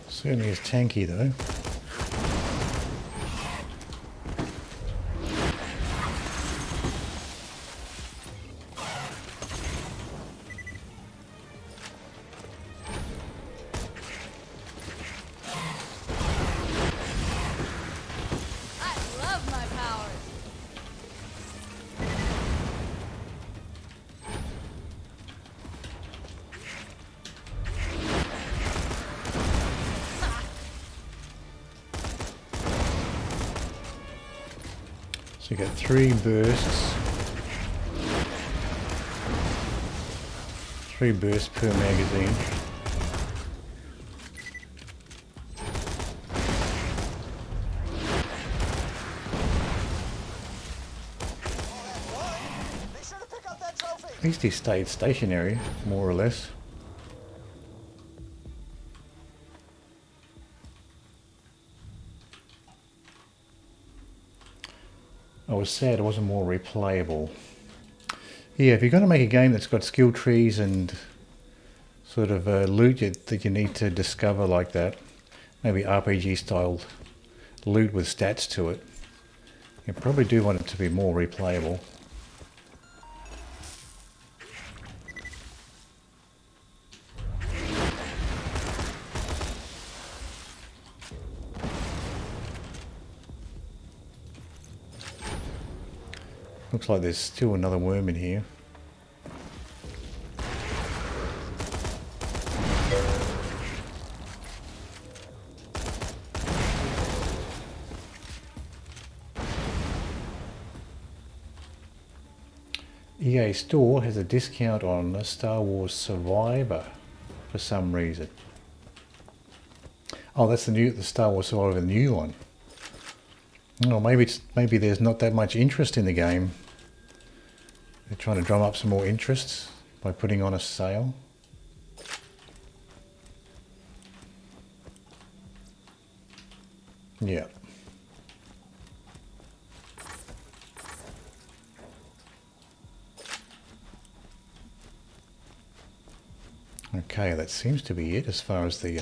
Speaker 1: Certainly is tanky though.
Speaker 3: I love my powers.
Speaker 1: So you get 3 bursts. 3 bursts per magazine.
Speaker 4: Be sure to pick up that trophy.
Speaker 1: At least he stayed stationary, more or less. I was sad it wasn't more replayable. Yeah, if you're going to make a game that's got skill trees and sort of loot that you need to discover like that, maybe RPG style loot with stats to it, you probably do want it to be more replayable. Looks like there's still another worm in here. EA Store has a discount on a Star Wars Survivor for some reason. Oh, that's the Star Wars Survivor, the new one. Oh, maybe there's not that much interest in the game. They're trying to drum up some more interest by putting on a sale. Yeah. Okay, that seems to be it as far as the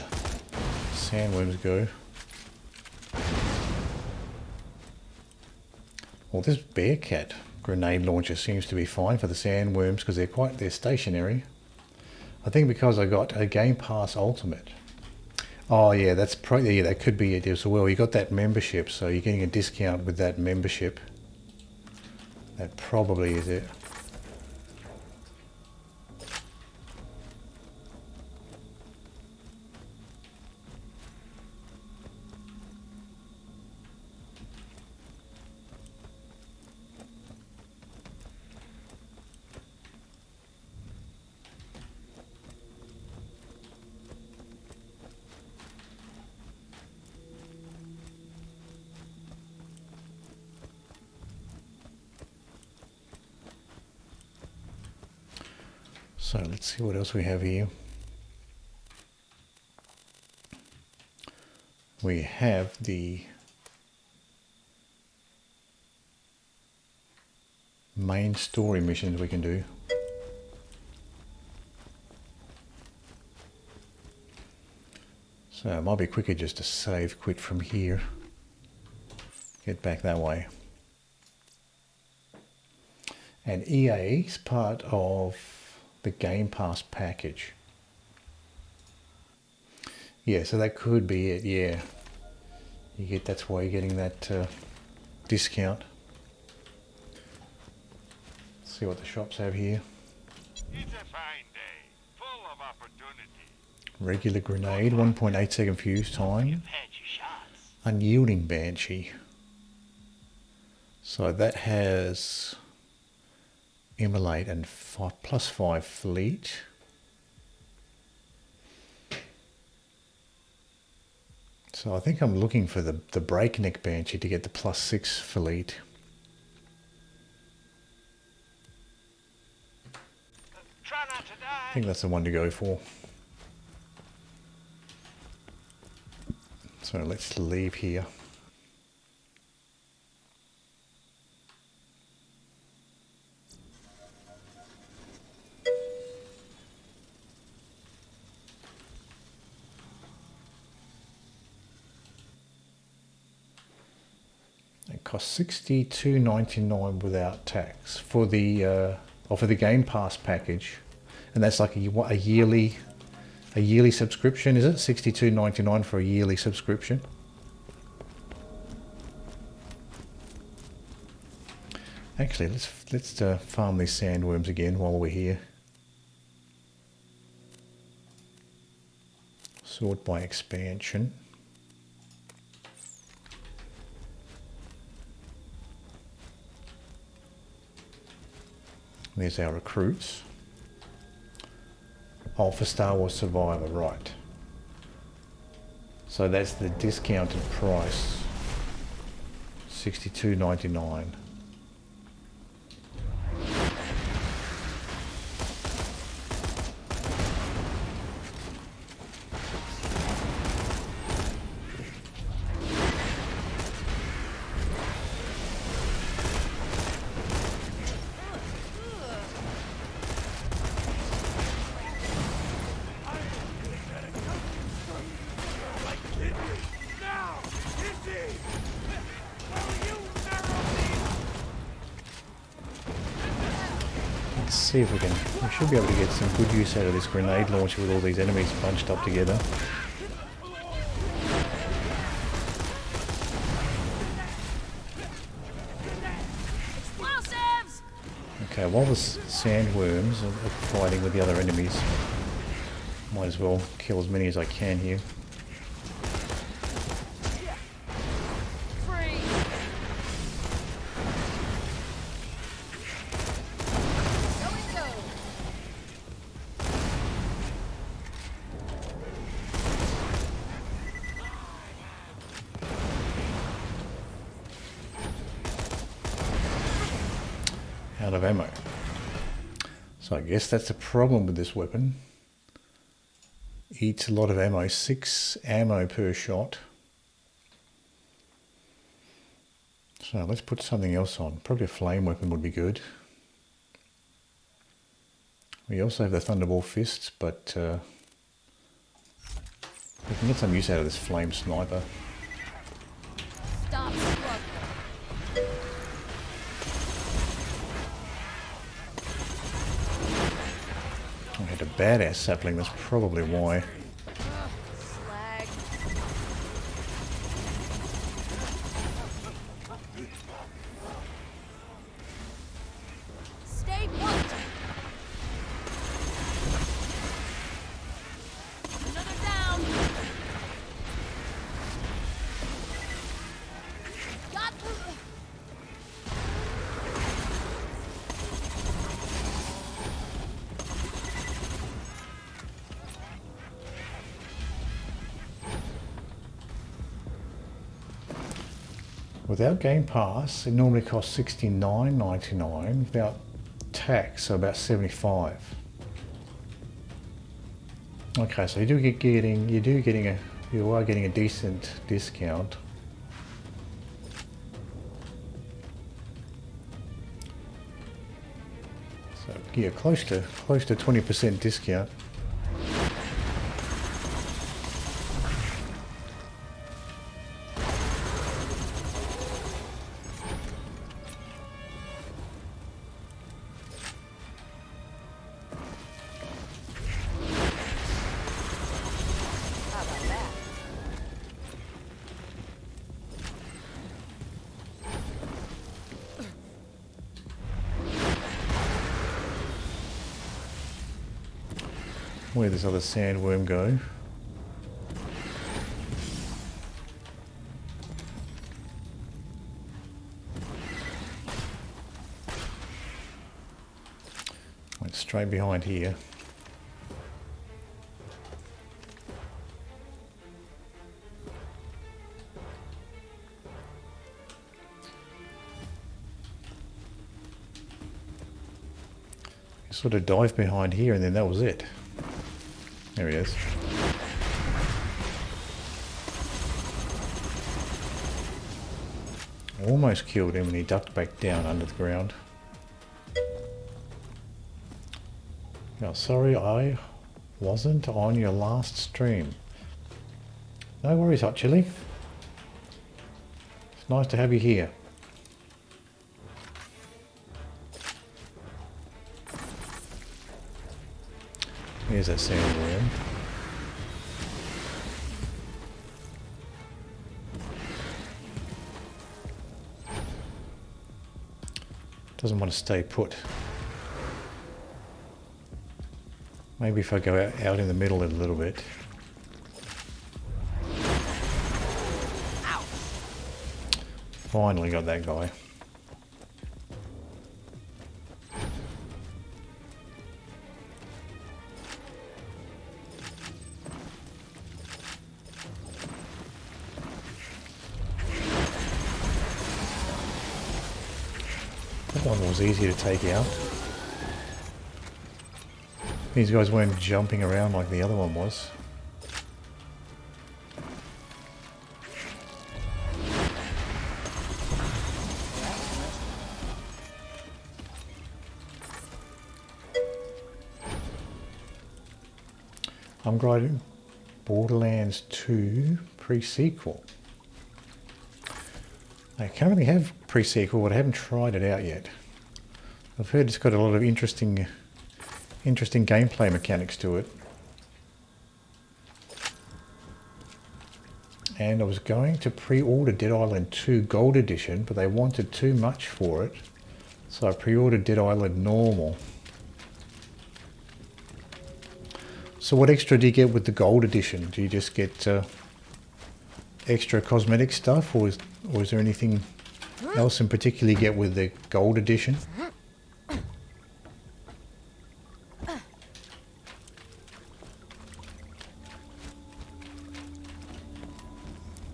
Speaker 1: sandworms go. Well, this Bearcat grenade launcher seems to be fine for the sandworms because they're stationary. I think because I got a Game Pass Ultimate. Oh yeah, that's probably, yeah, that could be it as well. You got that membership, so you're getting a discount with that membership. That probably is it. So let's see what else we have here. We have the main story missions we can do. So it might be quicker just to save quit from here. Get back that way. And EA is part of the Game Pass package. Yeah, so that could be it, yeah. That's why you're getting that discount. Let's see what the shops have here.
Speaker 5: It's a fine day, full of opportunity.
Speaker 1: Regular grenade, 1.8 second fuse time. Unyielding Banshee. So that has immolate and +5 fleet. So I think I'm looking for the breakneck Banshee to get the +6 fleet.
Speaker 5: Try not to die.
Speaker 1: I think that's the one to go for. So let's leave here. It costs $62.99 without tax for the Game Pass package, and that's like a yearly subscription, is it? $62.99 for a yearly subscription. Actually, let's farm these sandworms again while we're here. Sort by expansion. There's our recruits. Oh, for Star Wars Survivor, right. So that's the discounted price, $62.99. See if we should be able to get some good use out of this grenade launcher with all these enemies bunched up together.
Speaker 3: Explosives!
Speaker 1: Okay, while the sandworms are fighting with the other enemies, might as well kill as many as I can here. Out of ammo. So I guess that's the problem with this weapon. Eats a lot of ammo, 6 ammo per shot. So let's put something else on. Probably a flame weapon would be good. We also have the Thunderbolt fists, but we can get some use out of this flame sniper.
Speaker 3: Stop struggling.
Speaker 1: I had a badass sapling, that's probably why.
Speaker 3: Slag. Stay put. Another down. Got.
Speaker 1: Without Game Pass, it normally costs $69.99. Without tax, so about $75. Okay, so you are getting a decent discount. So yeah, close to 20% discount. Where does other sandworm go? straight behind here. Sort of dive behind here and then that was it. There he is. Almost killed him and he ducked back down under the ground. Now, sorry I wasn't on your last stream. No worries, Hot Chili. It's nice to have you here. Here's that sandworm. Doesn't want to stay put. Maybe if I go out in the middle a little bit. Ow. Finally got that guy. That one was easy to take out. These guys weren't jumping around like the other one was. I'm grading Borderlands 2 pre-sequel. I currently have pre-sequel, but I haven't tried it out yet. I've heard it's got a lot of interesting gameplay mechanics to it. And I was going to pre-order Dead Island 2 Gold Edition, but they wanted too much for it. So I pre-ordered Dead Island Normal. So what extra do you get with the Gold Edition? Do you just get extra cosmetic stuff, or is there anything else in particular you get with the Gold Edition?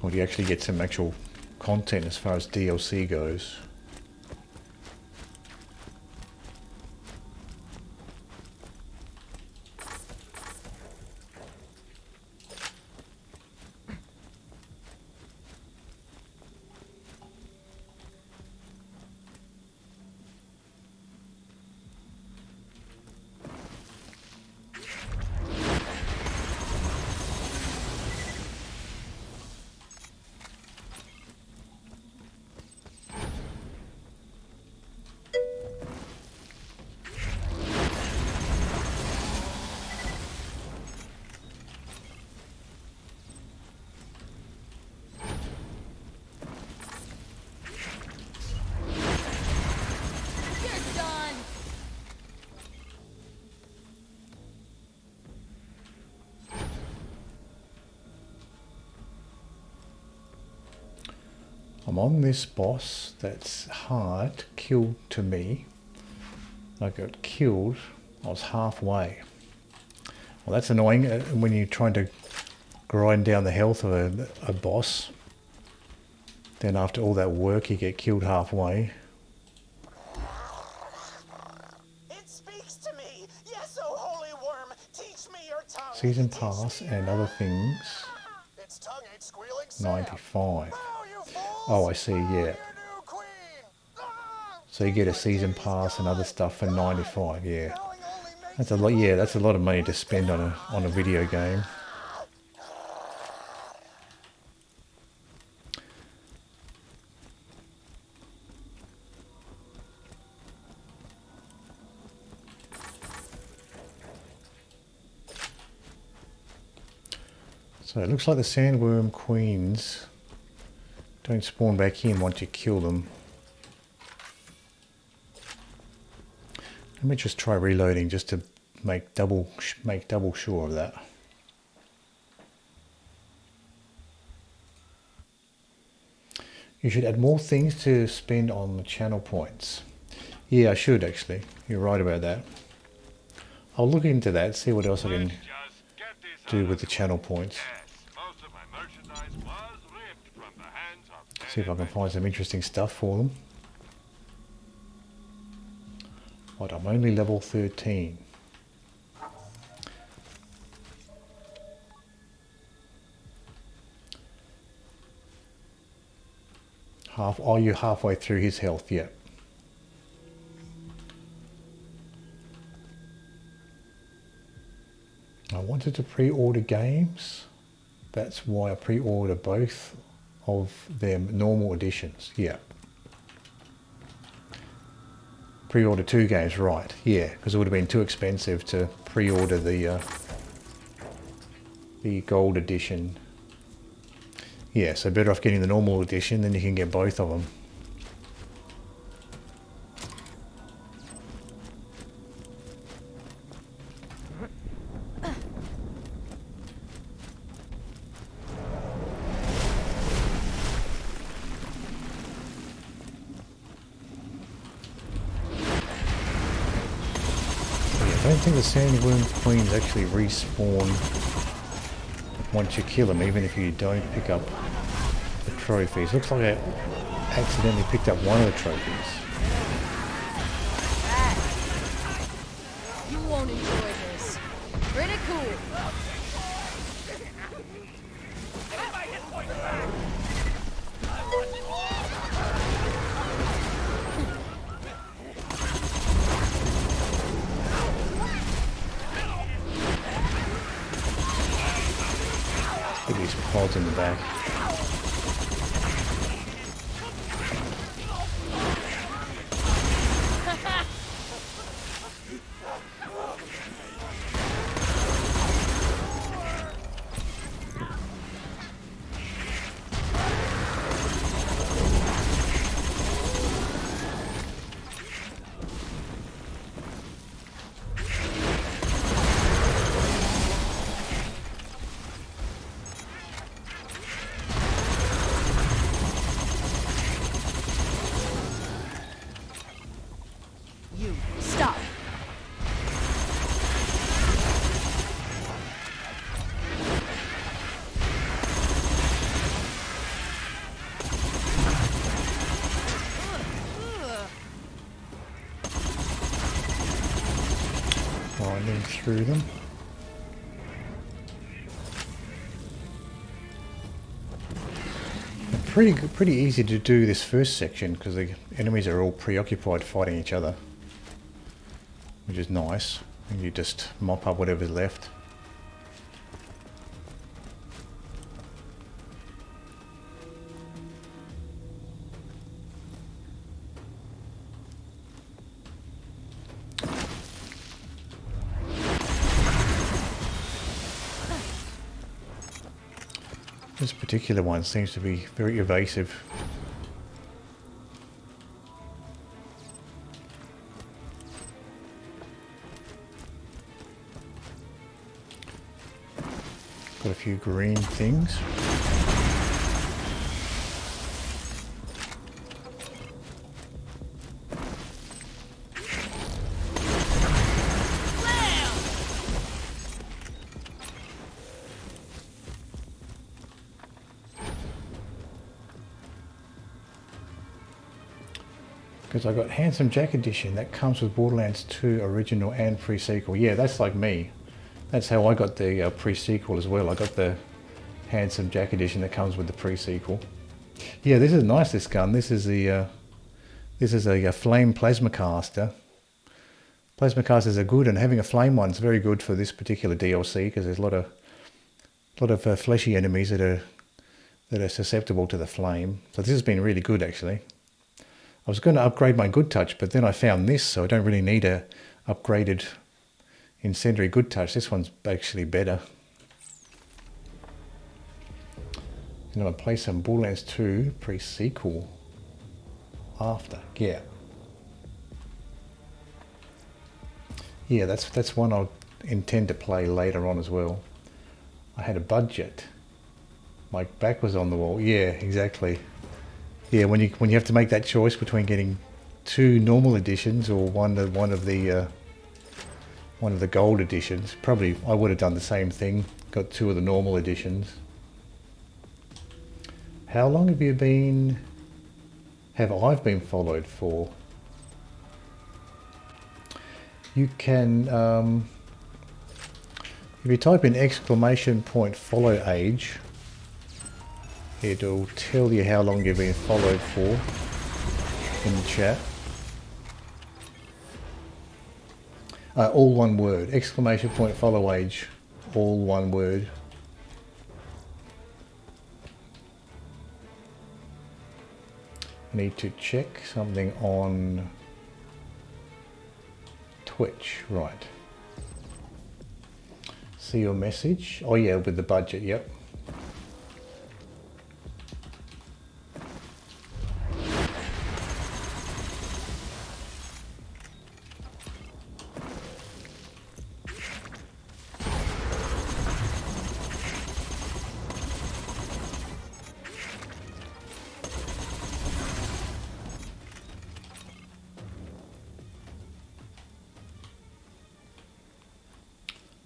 Speaker 1: Or do you actually get some actual content as far as DLC goes? I'm on this boss that's hard, killed to me. I got killed, I was halfway. Well, that's annoying when you're trying to grind down the health of a boss. Then after all that work you get killed halfway.
Speaker 2: It speaks to me. Yes, oh holy worm, teach me your tongue.
Speaker 1: Season pass and other things.
Speaker 2: Its tongue ain't squealing,
Speaker 1: 95. Oh, I see, yeah. So you get a season pass and other stuff for 95, yeah. That's a lot, yeah, that's a lot of money to spend on a video game. So it looks like the sandworm queens don't spawn back in once you kill them. Let me just try reloading just to make double sure of that. You should add more things to spend on the channel points. Yeah, I should actually. You're right about that. I'll look into that, see what else I can
Speaker 5: Just get this
Speaker 1: do
Speaker 5: out
Speaker 1: with
Speaker 5: of
Speaker 1: the channel points.
Speaker 5: Yes, most of my merchandise was ripped from the hands of
Speaker 1: See if I can find some interesting stuff for them. Right, I'm only level 13. Are you halfway through his health yet? I wanted to pre-order games. That's why I pre-order both of them normal editions. Yeah. Pre-order 2 games, right? Yeah, because it would have been too expensive to pre-order the gold edition. Yeah, so better off getting the normal edition, then you can get both of them. I don't think the sandworm queens actually respawn once you kill them, even if you don't pick up the trophies. Looks like I accidentally picked up one of the trophies.
Speaker 3: You won't enjoy this. Pretty cool.
Speaker 1: Look at these pods in the back.
Speaker 3: Stop.
Speaker 1: Winding through them. Pretty easy to do this first section because the enemies are all preoccupied fighting each other, which is nice. And you just mop up whatever's left. This particular one seems to be very evasive. Got a few green things. Because I got Handsome Jack Edition that comes with Borderlands 2 original and pre-sequel. Yeah, that's like me. That's how I got the pre-sequel as well. I got the Handsome Jack Edition that comes with the pre-sequel. Yeah, this is nice. This gun. This is a flame plasma caster. Plasma casters are good, and having a flame one is very good for this particular DLC because there's a lot of fleshy enemies that are susceptible to the flame. So this has been really good actually. I was going to upgrade my Good Touch, but then I found this, so I don't really need a upgraded Incendiary Good Touch. This one's actually better. And I'm going to play some Borderlands 2 pre-sequel after. Yeah. Yeah, that's one I'll intend to play later on as well. I had a budget. My back was on the wall. Yeah, exactly. Yeah, when you have to make that choice between getting 2 normal editions or one of the one of the gold editions. Probably I would have done the same thing. Got 2 of the normal editions. How long have I been followed for? You can, if you type in !, follow age, it'll tell you how long you've been followed for in the chat. All one word, !, follow age, all one word. I need to check something on Twitch, right. See your message? Oh yeah, with the budget, yep.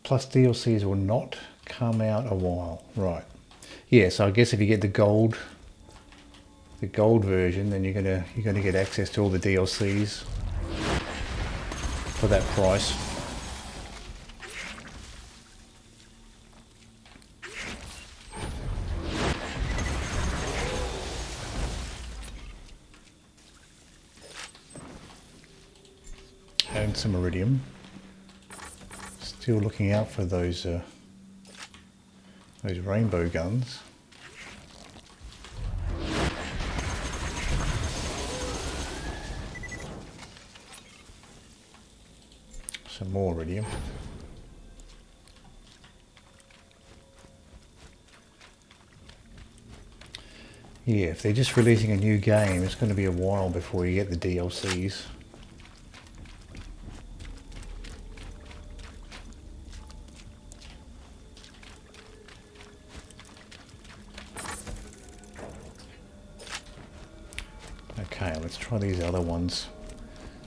Speaker 1: Plus DLCs will not come out a while, right? Yeah, so I guess if you get the gold version, then you're gonna get access to all the DLCs for that price. And some iridium. Still looking out for those rainbow guns. Some more iridium. Yeah, if they're just releasing a new game, it's going to be a while before you get the DLCs. Okay, let's try these other ones.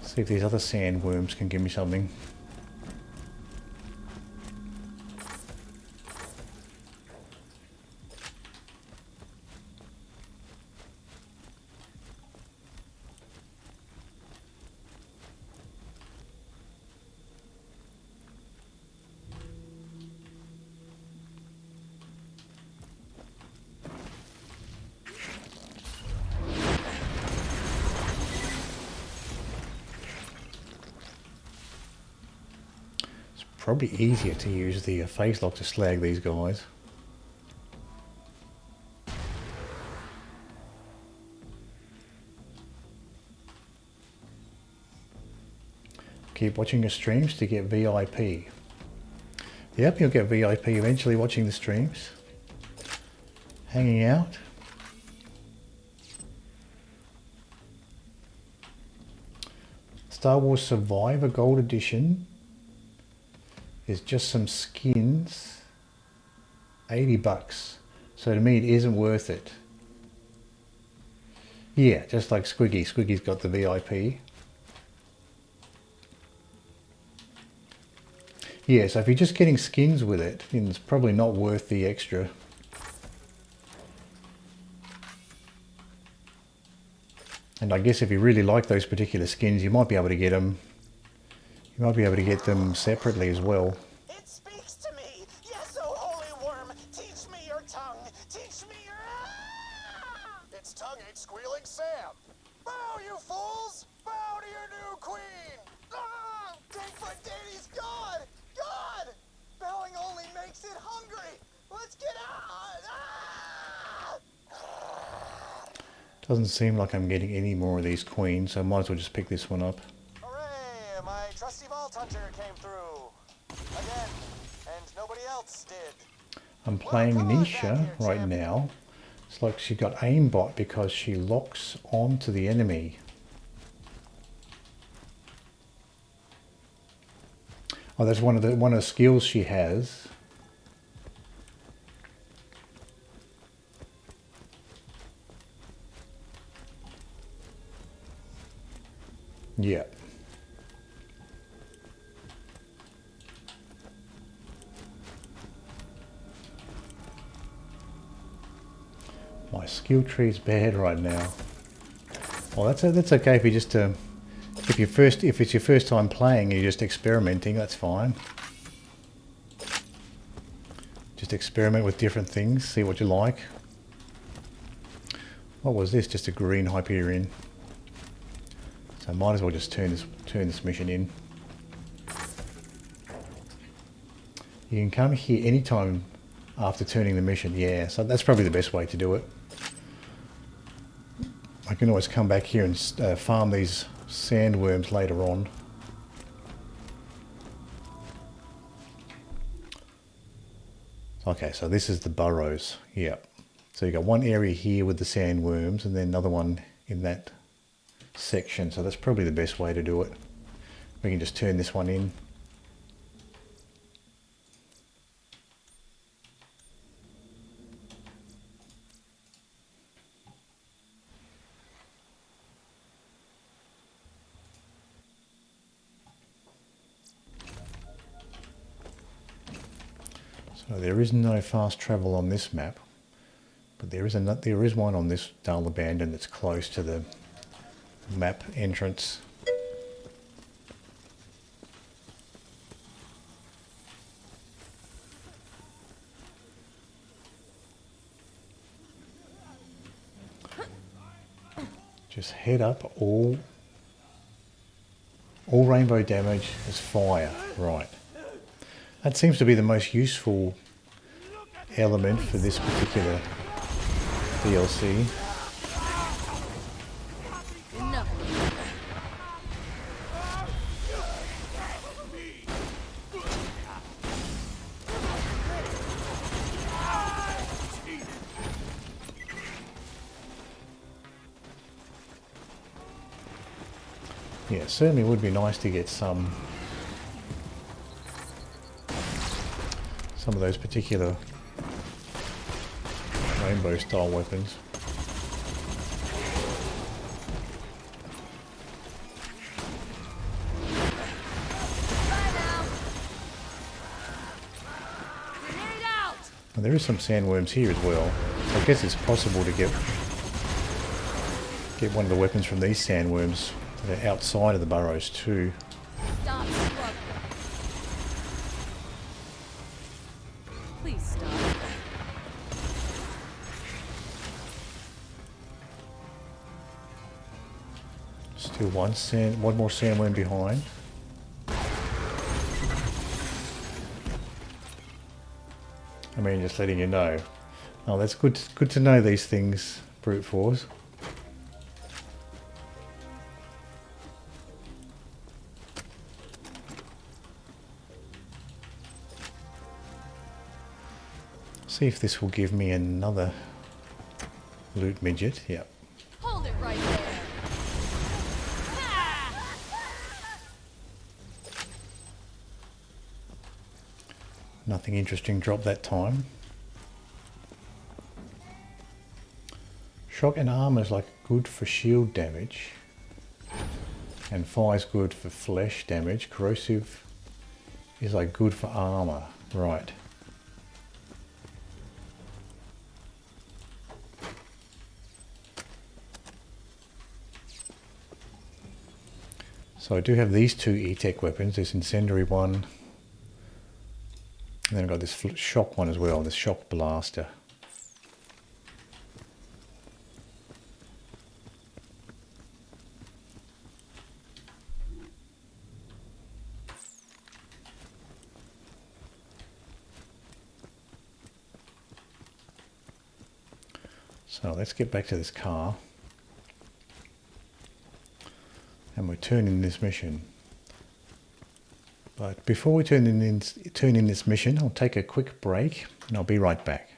Speaker 1: See if these other sandworms can give me something. Probably easier to use the Phaselock to slag these guys. Keep watching your streams to get VIP. Yep, you'll get VIP eventually watching the streams. Hanging out. Star Wars Survivor Gold Edition. Is just some skins, $80. So to me it isn't worth it. Yeah, just like Squiggy. Squiggy's got the VIP. Yeah, so if you're just getting skins with it, then it's probably not worth the extra. And I guess if you really like those particular skins, you might be able to get them. You might be able to get them separately as well.
Speaker 2: It speaks to me. Yes, oh holy worm, teach me your tongue. Teach me your...
Speaker 5: Its tongue ain't squealing Sam.
Speaker 2: Bow, you fools! Bow to your new queen! Ah! Bigfoot Daddy's God! God! Bowing only makes it hungry! Let's get out! Ah!
Speaker 1: Doesn't seem like I'm getting any more of these queens, so I might as well just pick this one up.
Speaker 2: Hooray! My trusty Vault Hunter came through. Again. And nobody else did.
Speaker 1: I'm playing
Speaker 2: Well, come on
Speaker 1: Nisha
Speaker 2: back here,
Speaker 1: right
Speaker 2: champ.
Speaker 1: now. It's like she got aimbot because she locks onto the enemy. Oh, that's one of the skills she has. Yeah. My skill tree is bad right now. Well, that's okay if you just if it's your first time playing, you're just experimenting. That's fine. Just experiment with different things, see what you like. What was this? Just a green Hyperion. So I might as well just turn this mission in. You can come here anytime after turning the mission. Yeah, so that's probably the best way to do it. I can always come back here and farm these sandworms later on. Okay, so this is the Burrows. Yeah. So you got one area here with the sandworms and then another one in that section. So that's probably the best way to do it. We can just turn this one in. So there is no fast travel on this map, but there is one on this Dahl Abandon that's close to the map entrance. Just head up. All rainbow damage is fire, right? That seems to be the most useful element for this particular DLC.
Speaker 3: No.
Speaker 1: Yeah, it certainly would be nice to get some of those particular rainbow style weapons.
Speaker 3: Grenade out!
Speaker 1: And there is some sandworms here as well. So I guess it's possible to get one of the weapons from these sandworms that are outside of the burrows too.
Speaker 3: Stop struggling. Please stop.
Speaker 1: Still one more sandworm behind. I mean, just letting you know. Oh, that's good to know these things, brute force. See if this will give me another loot midget. Yep.
Speaker 3: Hold it right there. Ah!
Speaker 1: Nothing interesting dropped that time. Shock and armor is like good for shield damage. And fire's good for flesh damage. Corrosive is like good for armor. Right. So I do have these two E-Tech weapons, this incendiary one, and then I've got this shock one as well, this shock blaster. So let's get back to this car. And we're turning this mission. But before we turn in this mission, I'll take a quick break and I'll be right back.